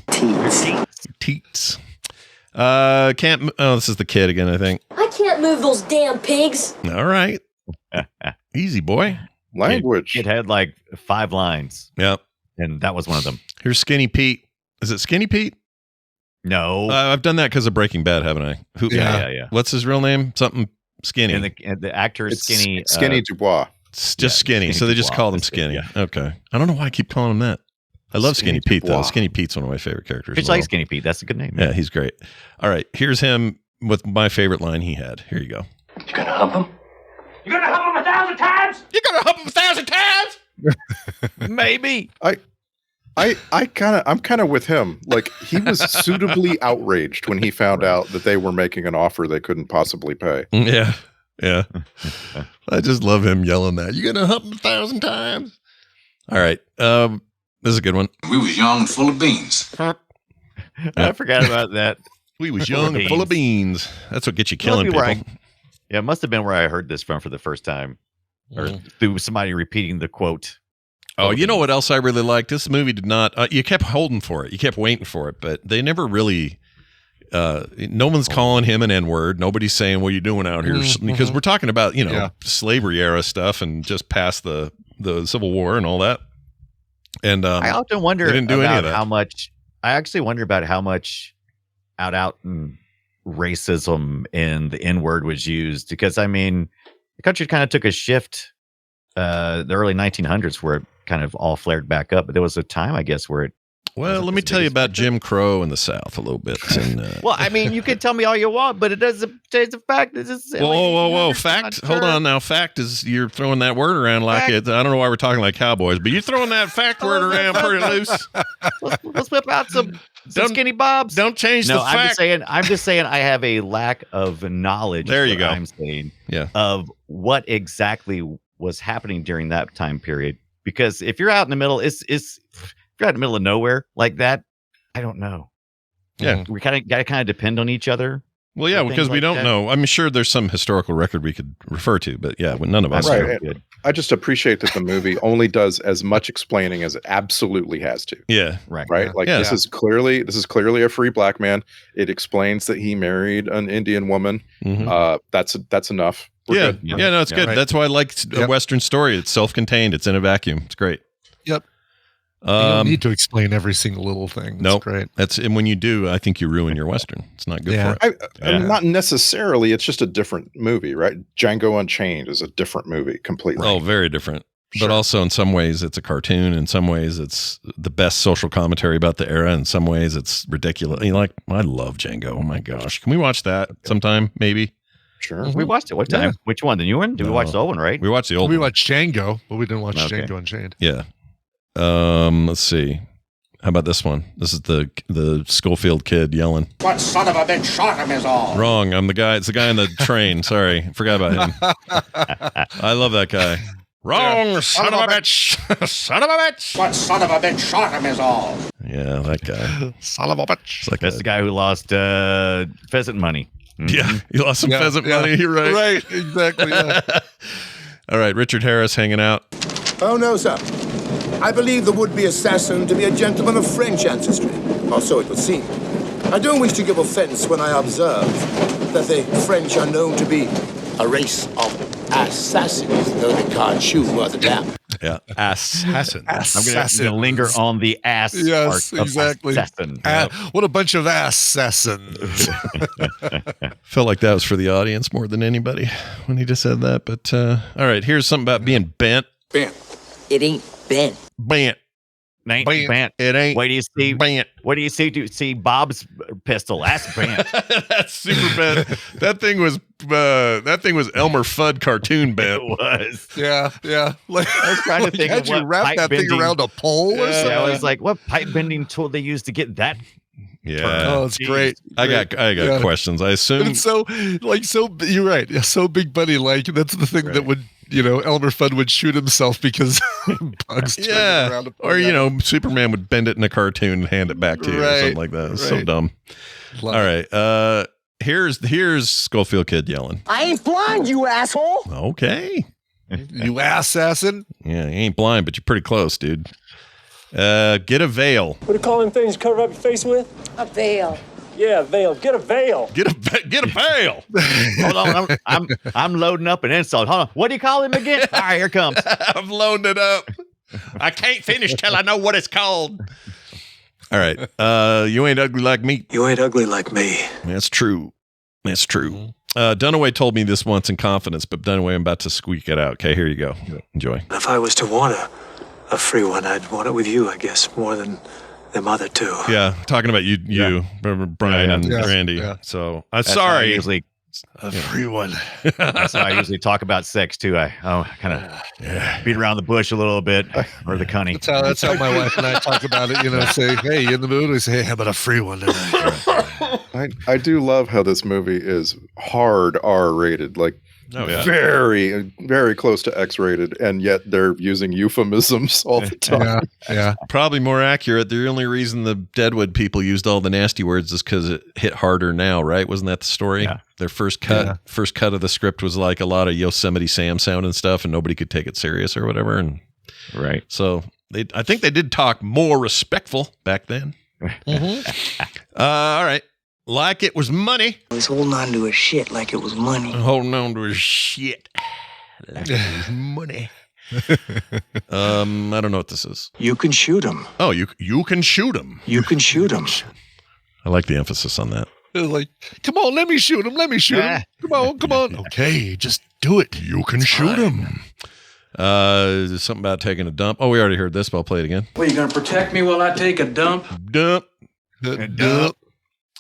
Teats. Can't. Oh, this is the kid again, I think. I can't move those damn pigs. All right. Easy, boy. Language. It had like 5 lines. Yep. And that was one of them. Here's Skinny Pete. Is it Skinny Pete? No. I've done that because of Breaking Bad, haven't I? Yeah. What's his real name? Something Skinny. And the actor is Skinny. Skinny Dubois. It's just Skinny. So they just called him Skinny. Yeah. Okay. I don't know why I keep calling him that. I love Skinny Pete, though. Skinny Pete's one of my favorite characters. It's like Skinny Pete. That's a good name. Yeah, he's great. All right. Here's him with my favorite line he had. Here you go. You gonna hump him? You gonna hump him 1,000 times? You gonna hump him 1,000 times? Maybe. I'm kind of with him. Like he was suitably outraged when he found out that they were making an offer they couldn't possibly pay. Yeah. I just love him yelling that. You gonna hump him 1,000 times? All right. This is a good one. We was young and full of beans. I forgot about that. We was young and full of beans. That's what gets you killing people. It must have been where I heard this from for the first time, or through somebody repeating the quote. Oh, you know what else I really liked? This movie did not. You kept holding for it. You kept waiting for it, but they never really. No one's calling him an N-word. Nobody's saying, "What are you doing out here?" Because we're talking about slavery era stuff and just past the Civil War and all that. And I often wonder about how much. I actually wonder about how much out racism and the N-word was used, because I mean, the country kind of took a shift the early 1900s where it kind of all flared back up, but there was a time, I guess, where it Well, let me tell you about Jim Crow in the South a little bit. And, Well, I mean, you can tell me all you want, but it doesn't change the fact that it's whoa. Fact. Hold on now. Fact is you're throwing that word around like it. I don't know why we're talking like cowboys, but you're throwing that fact word around pretty loose. Let's whip out some skinny bobs. Don't change the fact. I'm just saying I have a lack of knowledge. There you go. I'm saying of what exactly was happening during that time period. Because if you're out in the middle, if you're out in the middle of nowhere like that, I don't know. Yeah. We got to depend on each other. Well, yeah, because we don't know. I'm sure there's some historical record we could refer to, but yeah, none of us. Right. I just appreciate that the movie only does as much explaining as it absolutely has to. Yeah. Right. Like this is clearly a free black man. It explains that he married an Indian woman. Mm-hmm. That's enough. We're good. No, it's good. Right. That's why I like a Western story. It's self-contained. It's in a vacuum. It's great. Yep. You don't need to explain every single little thing. That's great. And when you do, I think you ruin your Western. It's not good for it. Not necessarily. It's just a different movie, right? Django Unchained is a different movie completely. Oh, very different. Sure. But also in some ways it's a cartoon. In some ways it's the best social commentary about the era. In some ways it's ridiculous. I love Django. Oh my gosh. Can we watch that sometime? Maybe. Sure. We watched it. What time? Which one? The new one? Did we watch the old one, right? We watched the old one. We watched Django, but we didn't watch Django Unchained. Yeah. Let's see. How about this one? This is the Schofield kid yelling. What son of a bitch shot him is all? Wrong. I'm the guy. It's the guy on the train. Sorry. Forgot about him. I love that guy. Wrong, son of a bitch. Son of a bitch. What son of a bitch shot him is all? Yeah, that guy. Son of a bitch. That's the guy who lost pheasant money. Mm-hmm. Yeah, he lost some pheasant money. You're right. Right, exactly. Yeah. All right, Richard Harris hanging out. Oh, no, sir. I believe the would-be assassin to be a gentleman of French ancestry, or so it would seem. I don't wish to give offense when I observe that the French are known to be a race of assassins, though they can't shoot worth a damn. Yeah, assassin. I'm going to linger on the ass. Yes, part exactly. Of assassin. What a bunch of assassins. Felt like that was for the audience more than anybody when he just said that. But all right, here's something about being bent. Bent. It ain't bent. Bent. Bent. It ain't. What do you see? Bent. What do you see? Do you see Bob's pistol? That's bent. That's super bent. That thing was Elmer Fudd cartoon bent. It was. Yeah. Like, I was trying to think had of you what wrap that thing around a pole or something? Yeah, I was like, what pipe bending tool they used to get that? Yeah. Oh, it's great. I got questions. I assume. It's so you're right. Yeah, so Big Buddy, like that's the thing that would, Elmer Fudd would shoot himself because Bugs turned it around. Or, Superman would bend it in a cartoon and hand it back to you or something like that. It's so dumb. All right. Here's Schofield kid yelling. I ain't blind, you asshole. Okay. You assassin. Yeah, you ain't blind, but you're pretty close, dude. Get a veil. What do you call them things you cover up your face with? A veil. Yeah, a veil. Get a veil. Get a veil. Hold on, I'm loading up an insult. Hold on. What do you call him again? All right, here comes. I'm loading it up. I can't finish till I know what it's called. All right. You ain't ugly like me. You ain't ugly like me. That's true. That's true. Dunaway told me this once in confidence, but Dunaway, I'm about to squeak it out. Okay, here you go. Enjoy. If I was to want a free one, I'd want it with you, I guess, more than them other two. Yeah, talking about you, Brian and Randy. Yeah. So I'm sorry. Usually a free one. That's how I usually talk about sex too. I kind of beat around the bush a little bit, or the cunny. That's how my wife and I talk about it. Say, hey, you in the mood? We say, hey, how about a free one tonight? I do love how this movie is hard R-rated, like very, very close to X-rated, and yet they're using euphemisms all the time. Yeah. Probably more accurate. The only reason the Deadwood people used all the nasty words is because it hit harder now, right? Wasn't that the story? Yeah. Their first cut of the script was like a lot of Yosemite Sam sound and stuff, and nobody could take it serious or whatever. And right. So I think they did talk more respectful back then. All right. Like it was money. He's holding on to his shit like it was money. Holding on to his shit like it was money. I don't know what this is. You can shoot him. Oh, you can shoot him. You can shoot him. I like the emphasis on that. Like, come on, let me shoot him. Let me shoot him. Come on. Okay, just do it. You can shoot him. Something about taking a dump. Oh, we already heard this, but I'll play it again. Well, you gonna protect me while I take a dump? Dump.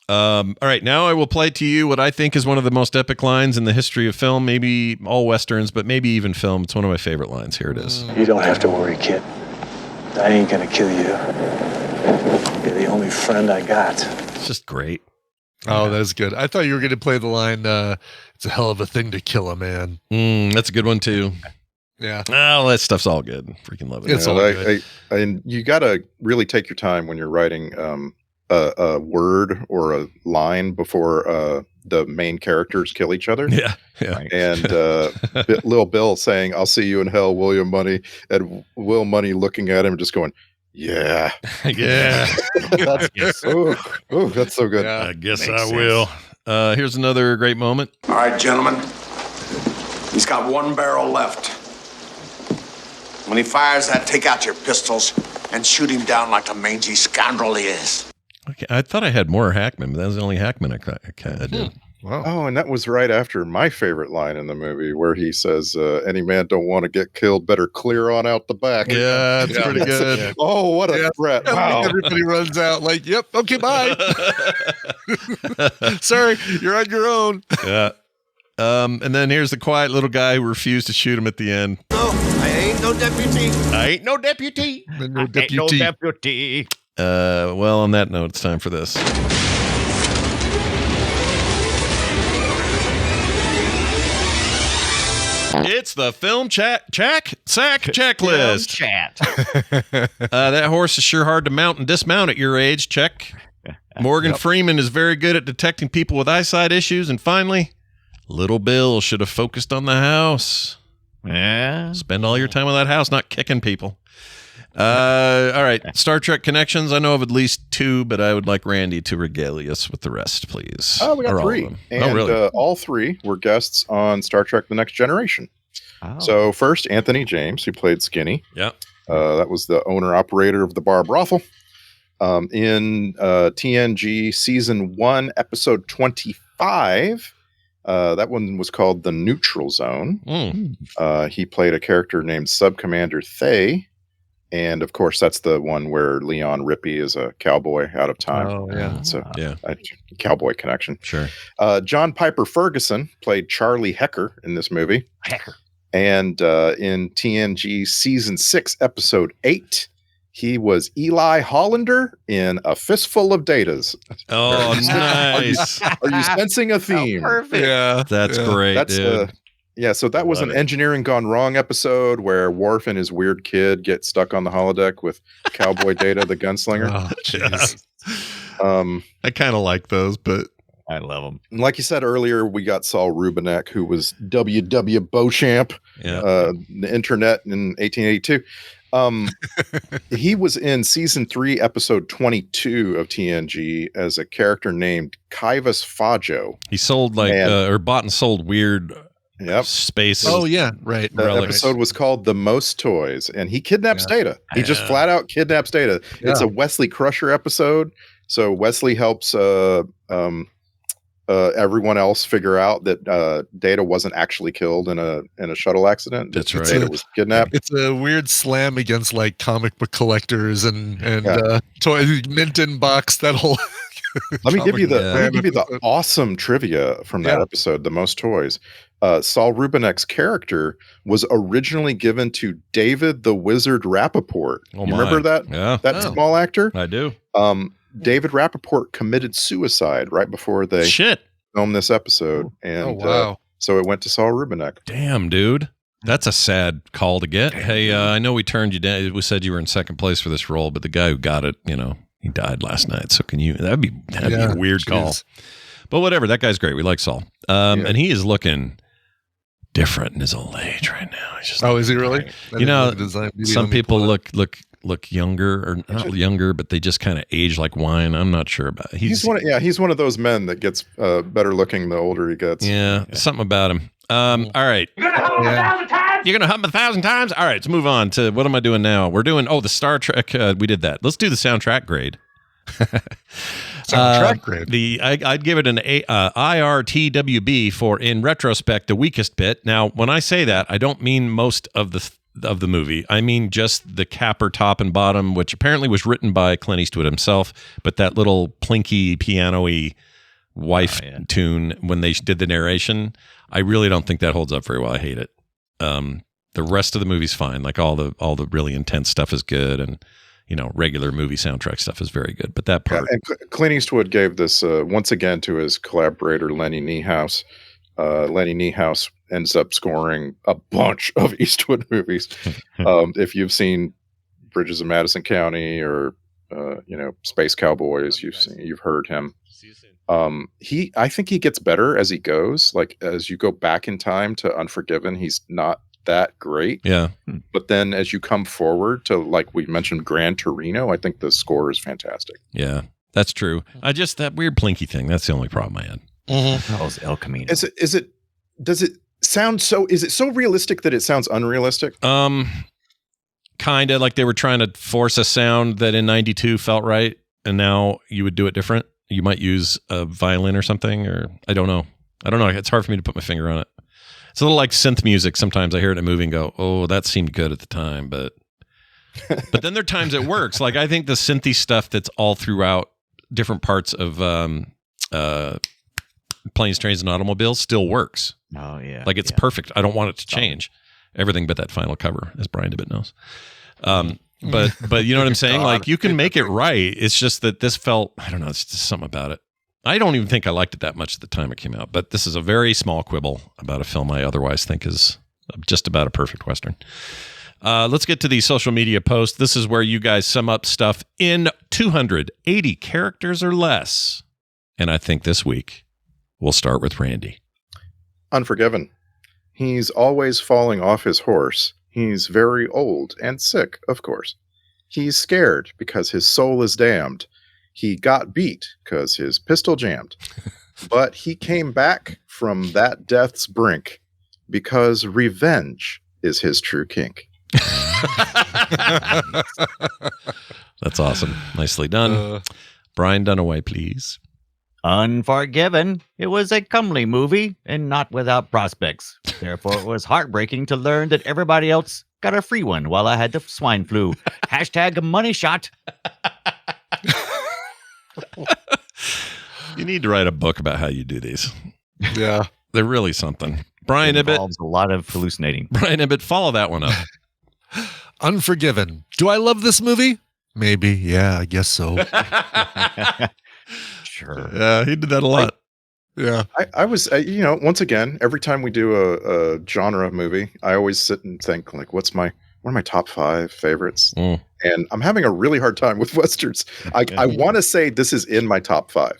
All right, now I will play to you what I think is one of the most epic lines in the history of film, maybe all Westerns, but maybe even film. It's one of my favorite lines. Here it is. You don't have to worry, kid. I ain't gonna kill you. You're the only friend I got. It's just great. Oh, that's good. I thought you were going to play the line, it's a hell of a thing to kill a man. That's a good one, too. Yeah. Oh, that stuff's all good. Freaking love it. It's all good. And you got to really take your time when you're writing a word or a line before the main characters kill each other. Yeah. And Lil Bill saying, "I'll see you in hell, William Money," and Will Money looking at him and just going, "Yeah." Yeah. That's so good. I guess I will. Here's another great moment. All right, gentlemen. He's got one barrel left. When he fires that, take out your pistols and shoot him down like the mangy scoundrel he is. Okay, I thought I had more Hackman, but that was the only Hackman I did. Wow. Oh, and that was right after my favorite line in the movie where he says, "Any man don't want to get killed, better clear on out the back." Yeah, that's pretty good. Oh, what a threat. Wow. Everybody runs out like, "Yep, okay, bye." Sorry, you're on your own. Yeah. And then here's the quiet little guy who refused to shoot him at the end. No, I ain't no deputy. I ain't no deputy. No deputy. Ain't no deputy. Well, on that note, it's time for this. It's the film sack checklist. Film chat. That horse is sure hard to mount and dismount at your age. Check. Morgan Freeman is very good at detecting people with eyesight issues. And finally, Little Bill should have focused on the house. Yeah. Spend all your time on that house, not kicking people. All right. Star Trek connections. I know of at least 2, but I would like Randy to regale us with the rest, please. Oh, we got Or all of 3. them. And really? all 3 were guests on Star Trek The Next Generation. Oh. So first, Anthony James, who played Skinny. Yeah. That was the owner-operator of the bar brothel. In TNG Season 1, Episode 25, that one was called The Neutral Zone. He played a character named Subcommander Thay. And of course, that's the one where Leon Rippey is a cowboy out of time. Oh, yeah. So a cowboy connection. Sure. John Piper Ferguson played Charlie Hecker in this movie. Hecker. And in TNG Season 6, Episode 8, he was Eli Hollander in A Fistful of Datas. Oh, nice. Are you sensing a theme? Perfect. Yeah. That's great, dude. So that was an Engineering Gone Wrong episode where Worf and his weird kid get stuck on the holodeck with Cowboy Data, the gunslinger. Oh, jeez. I kind of like those, but I love them. Like you said earlier, we got Saul Rubinek, who was W.W. Beauchamp, the internet in 1882. He was in Season 3, Episode 22 of TNG as a character named Kivas Fajo. He sold or bought and sold weird space. Oh, yeah. Right. The episode was called The Most Toys, and he kidnaps Data. He just flat out kidnaps Data. It's a Wesley Crusher episode. So Wesley helps everyone else figure out that Data wasn't actually killed in a shuttle accident. That's right. Data was kidnapped. It's a weird slam against like comic book collectors and toy Minton box. That whole. Let me give you the awesome trivia from that episode, The Most Toys. Saul Rubinek's character was originally given to David the Wizard Rappaport. Oh, you remember that? Yeah. That small actor? I do. David Rappaport committed suicide right before they filmed this episode. And so it went to Saul Rubinek. Damn, dude. That's a sad call to get. Hey, I know we turned you down. We said you were in second place for this role, but the guy who got it, he died last night. So that'd be a weird call. But whatever, that guy's great. We like Saul. And he is looking different in his old age right now. He's just is he really? Some people look younger, or not younger, but they just kind of age like wine. I'm not sure about it. He's one of those men that gets better looking the older he gets. Yeah, something about him. All right. You're gonna hump him 1,000 times? You're gonna hump him 1,000 times? All right, let's move on to what am I doing now? We're doing the Star Trek. We did that. Let's do the soundtrack grade. Soundtrack grade. I'd give it an IRTWB for, in retrospect, the weakest bit. Now, when I say that, I don't mean most of of the movie. I mean just the capper top and bottom, which apparently was written by Clint Eastwood himself, but that little plinky piano-y wife tune when they did the narration, I really don't think that holds up very well. I hate it. The rest of the movie's fine. Like all the really intense stuff is good, and regular movie soundtrack stuff is very good. But that part, and Clint Eastwood gave this once again to his collaborator Lenny Niehaus. Lenny Niehaus ends up scoring a bunch of Eastwood movies. If you've seen Bridges of Madison County or Space Cowboys, you've heard him. I think he gets better as he goes. Like as you go back in time to Unforgiven, he's not that great. Yeah. But then as you come forward to, like we mentioned, Gran Torino, I think the score is fantastic. Yeah, that's true. That weird plinky thing. That's the only problem I had. That was El Camino. Is it so realistic that it sounds unrealistic? Kind of like they were trying to force a sound that in 92 felt right, and now you would do it different. You might use a violin or something, or I don't know. It's hard for me to put my finger on it. It's a little like synth music. Sometimes I hear it in a movie and go, oh, that seemed good at the time, but then there are times it works. Like I think the synthy stuff that's all throughout different parts of Planes, Trains, and Automobiles still works. Oh yeah, like it's perfect. I don't want it to change. Everything but that final cover, as Brian DeBitt knows. But you know what I'm saying? Like you can make it right. It's just that this felt, I don't know, it's just something about it. I don't even think I liked it that much at the time it came out, but this is a very small quibble about a film I otherwise think is just about a perfect Western. Let's get to the social media post. This is where you guys sum up stuff in 280 characters or less. And I think this week we'll start with Randy. Unforgiven. He's always falling off his horse. He's very old and sick, of course. He's scared because his soul is damned. He got beat because his pistol jammed. But he came back from that death's brink because revenge is his true kink. That's awesome. Nicely done. Brian Dunaway, please. Unforgiven. It was a comely movie and not without prospects. Therefore, it was heartbreaking to learn that everybody else got a free one while I had the swine flu. Hashtag money shot. You need to write a book about how you do these. Yeah. They're really something. Brian It Ibbett. involves a lot of hallucinating. Brian Ibbett, follow that one up. Unforgiven. Do I love this movie? Maybe. Yeah, I guess so. Sure. Yeah, he did that a lot. Yeah. I was, once again, every time we do a genre movie, I always sit and think, like, what are my top 5 favorites? And I'm having a really hard time with Westerns. I want to say this is in my top 5,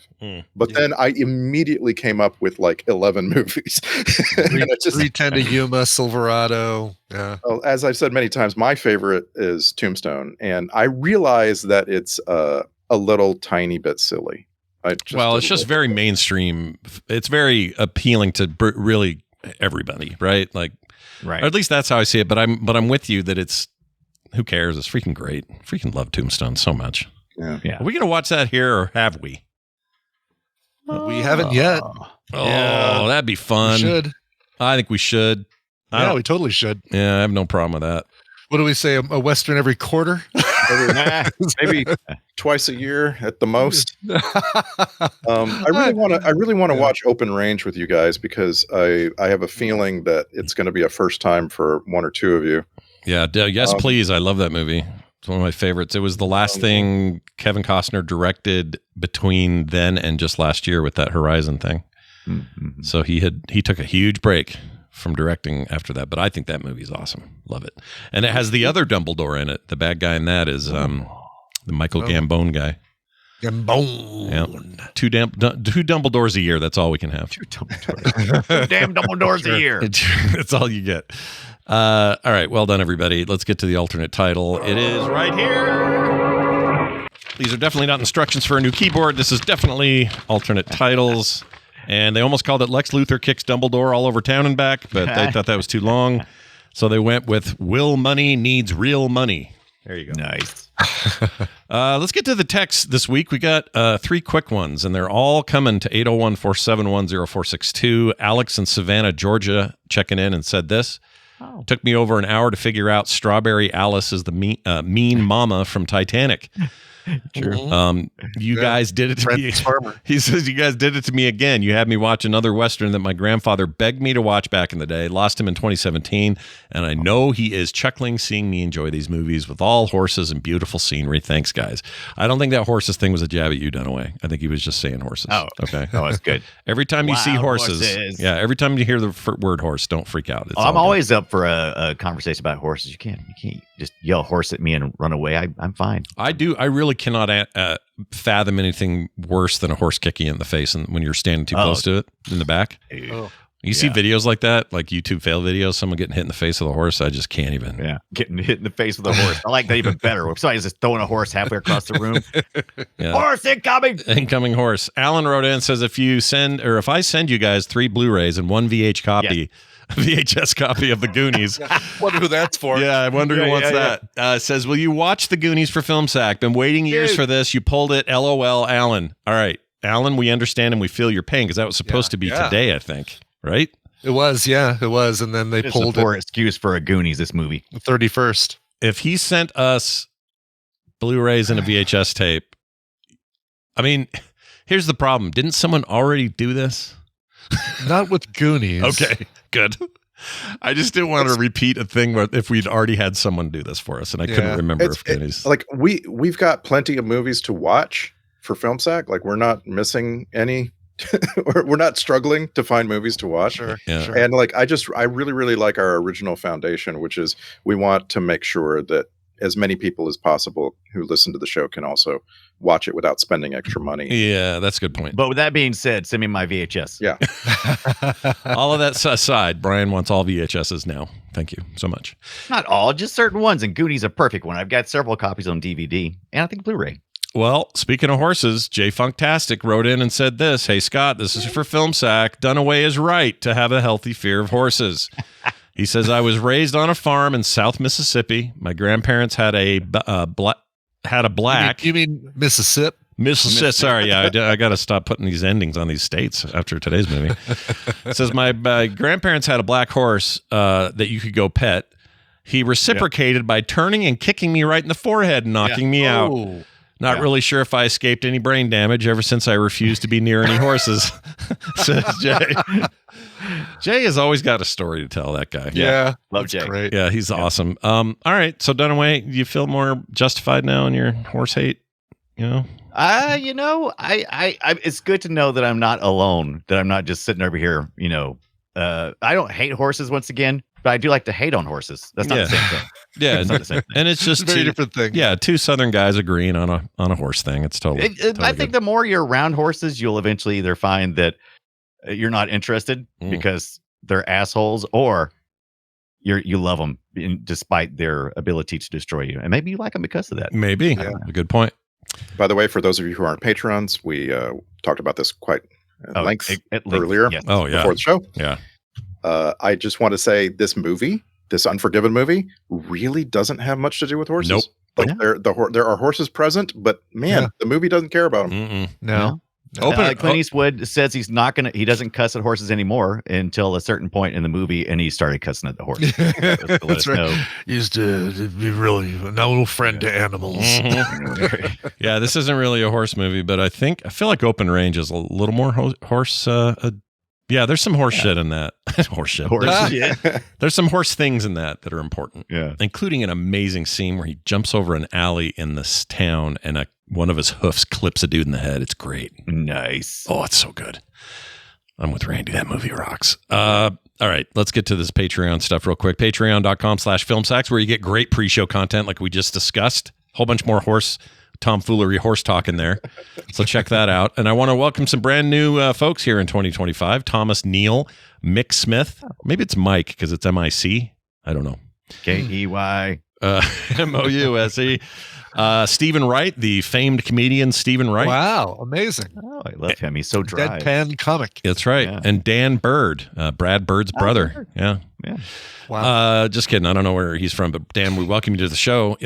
but then I immediately came up with like 11 movies. 310 to Yuma, Silverado. Yeah. Well, as I've said many times, my favorite is Tombstone. And I realize that it's a little tiny bit silly. It's just very mainstream. It's very appealing to really everybody, right? Like, right. Or at least that's how I see it. But I'm with you that it's, who cares? It's freaking great. Freaking love Tombstone so much. Yeah. Are we gonna watch that here or have we? We haven't yet. Oh, that'd be fun. We should. I think we should. Yeah, we totally should. Yeah, I have no problem with that. What do we say? A Western every quarter? Maybe twice a year at the most. I really want to watch Open Range with you guys because I have a feeling that it's going to be a first time for one or two of you. Yeah, yes, please. I love that movie. It's one of my favorites. It was the last thing Kevin Costner directed between then and just last year with that Horizon thing. Mm-hmm. So he took a huge break from directing after that, but I think that movie's awesome. Love it. And it has the other Dumbledore in it. The bad guy in that is the Michael Gambon guy. Gambon. Yeah. Two Dumbledores a year. That's all we can have. Two damn Dumbledores a year. That's all you get. All right. Well done, everybody. Let's get to the alternate title. It is right here. These are definitely not instructions for a new keyboard. This is definitely alternate titles. And they almost called it Lex Luthor Kicks Dumbledore All Over Town and Back, but they thought that was too long. So they went with Will Money Needs Real Money. There you go. Nice. Let's get to the text this week. We got 3 quick ones, and they're all coming to 801-471-0462. Alex in Savannah, Georgia, checking in and said this. Oh. Took me over an hour to figure out Strawberry Alice is the mean mama from Titanic. True. You guys did it to me. He says, you guys did it to me again. You had me watch another Western that my grandfather begged me to watch back in the day. Lost him in 2017. And I know he is chuckling seeing me enjoy these movies with all horses and beautiful scenery. Thanks, guys. I don't think that horses thing was a jab at you, Dunaway. I think he was just saying horses. Oh, okay. Oh, that's good. Every time you see Wild horses. Yeah, every time you hear the word horse, don't freak out. It's I'm all always up for a conversation about horses. You can't just yell horse at me and run away. I'm fine. I really cannot fathom anything worse than a horse kicking you in the face and when you're standing too close to it in the back. Oh. You see videos like that, like YouTube fail videos, someone getting hit in the face with a horse. I just can't even. Yeah, getting hit in the face with a horse. I like that even better. If somebody's just throwing a horse halfway across the room. Yeah. Horse incoming! Incoming horse. Alan wrote in and says, if I send you guys 3 Blu-rays and 1 VHS copy of The Goonies. Wonder who that's for. Yeah, I wonder who wants that. Says, will you watch The Goonies for Film Sack? Been waiting years for this. You pulled it. LOL, Alan. All right. Alan, we understand and we feel your pain because that was supposed to be today, I think. Right? It was, it was. And then they pulled it. Poor excuse for a Goonies, this movie. The 31st. If he sent us Blu-rays and a VHS tape, I mean, here's the problem. Didn't someone already do this? Not with Goonies. Okay, good. I just didn't want to repeat a thing where if we'd already had someone do this for us, and I couldn't remember if Goonies. Like we've got plenty of movies to watch for Film Sack. Like we're not missing any. We're not struggling to find movies to watch. Sure. And like I really, really like our original foundation, which is we want to make sure that as many people as possible who listen to the show can also watch it without spending extra money. Yeah, that's a good point. But with that being said, send me my VHS. Yeah. All of that aside, Brian wants all VHSs now. Thank you so much. Not all, just certain ones. And Goonies a perfect one. I've got several copies on DVD and I think Blu-ray. Well, speaking of horses, Jay Funktastic wrote in and said this. Hey, Scott, this is for Film Sack. Dunaway is right to have a healthy fear of horses. He says, I was raised on a farm in South Mississippi. My grandparents had a black. You mean Mississippi? Mississippi. Sorry, yeah, I got to stop putting these endings on these states after today's movie. It says, my grandparents had a black horse that you could go pet. He reciprocated by turning and kicking me right in the forehead and knocking me out. Not really sure if I escaped any brain damage ever since I refused to be near any horses, says Jay. Jay has always got a story to tell, that guy. Yeah. Love Jay. Great. Yeah, he's awesome. All right. So Dunaway, do you feel more justified now in your horse hate? I it's good to know that I'm not alone, that I'm not just sitting over here, I don't hate horses once again, but I do like to hate on horses. That's not the same thing. Yeah, it's not the same thing. And it's just very different thing. Yeah, 2 Southern guys agreeing on a horse thing. It's totally. I think the more you're around horses, you'll eventually either find that you're not interested because they're assholes, or you love them despite their ability to destroy you, and maybe you like them because of that. Maybe a good point. By the way, for those of you who aren't patrons, we talked about this quite at length earlier. Yes. Before the show. Yeah. I just want to say this movie, this Unforgiven movie, really doesn't have much to do with horses. Nope. Like there are horses present, but man, the movie doesn't care about them. No. Clint Eastwood says he doesn't cuss at horses anymore until a certain point in the movie, and he started cussing at the horse. That's right. Used to be really a little friend to animals. Yeah, this isn't really a horse movie, but I feel like Open Range is a little more horse. Yeah, there's some horse shit in that. Horse shit. There's some horse things in that are important. Yeah. Including an amazing scene where he jumps over an alley in this town and one of his hoofs clips a dude in the head. It's great. Nice. Oh, it's so good. I'm with Randy. That movie rocks. All right, let's get to this Patreon stuff real quick. Patreon.com/filmsacks, where you get great pre-show content like we just discussed. A whole bunch more tomfoolery horse talk in there. So check that out. And I want to welcome some brand new folks here in 2025. Thomas Neal, Mick Smith. Maybe it's Mike because it's M-I-C. I don't know. K-E-Y. M-O-U-S-E. Stephen Wright, the famed comedian Stephen Wright. Wow, amazing. Oh, I love him. He's so dry. Deadpan comic. That's right. Yeah. And Dan Bird, Brad Bird's brother. Yeah. Wow. Just kidding. I don't know where he's from, but Dan, we welcome you to the show.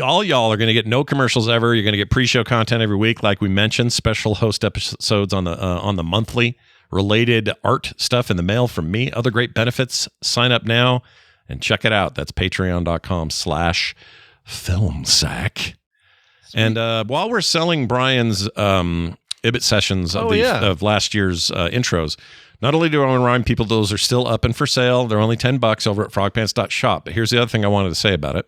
All y'all are going to get no commercials ever. You're going to get pre-show content every week, like we mentioned. Special host episodes on the monthly, related art stuff in the mail from me. Other great benefits. Sign up now and check it out. That's patreon.com/filmsack. And while we're selling Brian's Ibit sessions of last year's intros, not only do I want to remind people those are still up and for sale, they're only $10 over at frogpants.shop. But here's the other thing I wanted to say about it.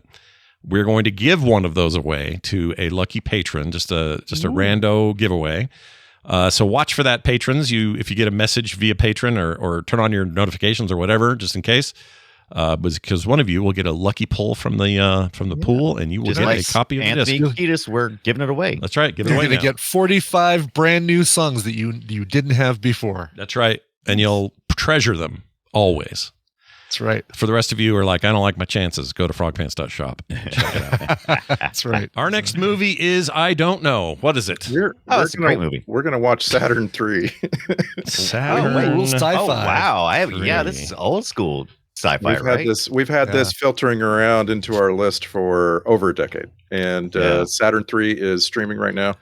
We're going to give one of those away to a lucky patron, just a rando giveaway. So watch for that, patrons. If you get a message via Patreon or turn on your notifications or whatever, just in case. Because one of you will get a lucky pull from the pool, and you will get a copy of the disc. Anthony Kiedis, we're giving it away. That's right. Give it away. You're going to get 45 brand new songs that you didn't have before. That's right. And you'll treasure them always. That's right. For the rest of you who are like, I don't like my chances, go to frogpants.shop. Check it out. That's right. Our next movie is I Don't Know. What is it? It's a great movie. We're going to watch Saturn 3. Saturn. Sci-fi. Oh, wow. This is old school sci-fi, We've had this filtering around into our list for over a decade. And Saturn 3 is streaming right now.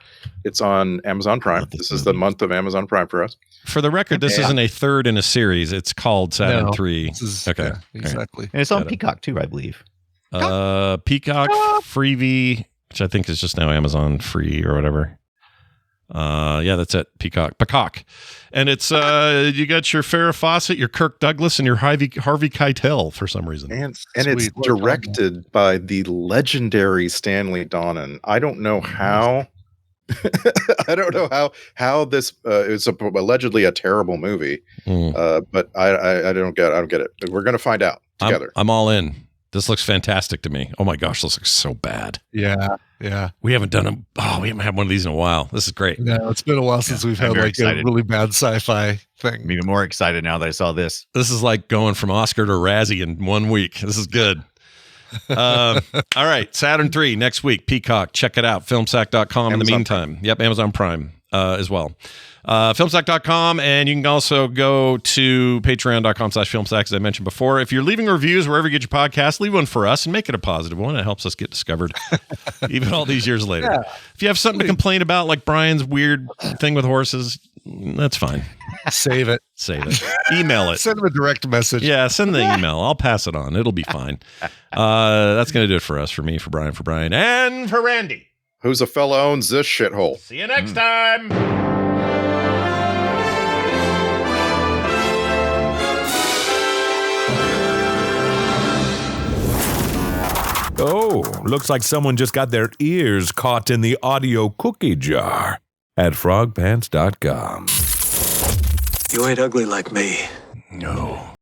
It's on Amazon Prime. This is the month of Amazon Prime for us. For the record, this isn't a third in a series. It's called Saturn 3. Okay. Yeah, exactly. And it's on Peacock too, I believe. Peacock, Freevee, which I think is just now Amazon free or whatever. That's it. Peacock. And it's you got your Farrah Fawcett, your Kirk Douglas, and your Harvey Keitel for some reason. And it's directed by the legendary Stanley Donen. I don't know how. I don't know how this is allegedly a terrible movie, but I don't get it. We're going to find out together. I'm all in. This looks fantastic to me. Oh my gosh, this looks so bad. Yeah. We haven't had one of these in a while. This is great. No, it's been a while since we've had a really bad sci-fi thing. I'm even more excited now that I saw this. This is like going from Oscar to Razzie in 1 week. This is good. All right, Saturn 3 next week. Peacock, check it out. Filmsack.com in the meantime. Yep, Amazon Prime as well. Filmsack.com, and you can also go to patreon.com/filmsack, as I mentioned before. If you're leaving reviews wherever you get your podcast, leave one for us and make it a positive one. It helps us get discovered even all these years later. Yeah. If you have something to complain about, like Brian's weird thing with horses, that's fine. Save it. Email it. Send him a direct message. Yeah, send the email. I'll pass it on. It'll be fine. That's going to do it for us, for me, for Brian, and for Randy. Who's a fella owns this shithole? See you next time. Oh, looks like someone just got their ears caught in the audio cookie jar at frogpants.com. You ain't ugly like me. No.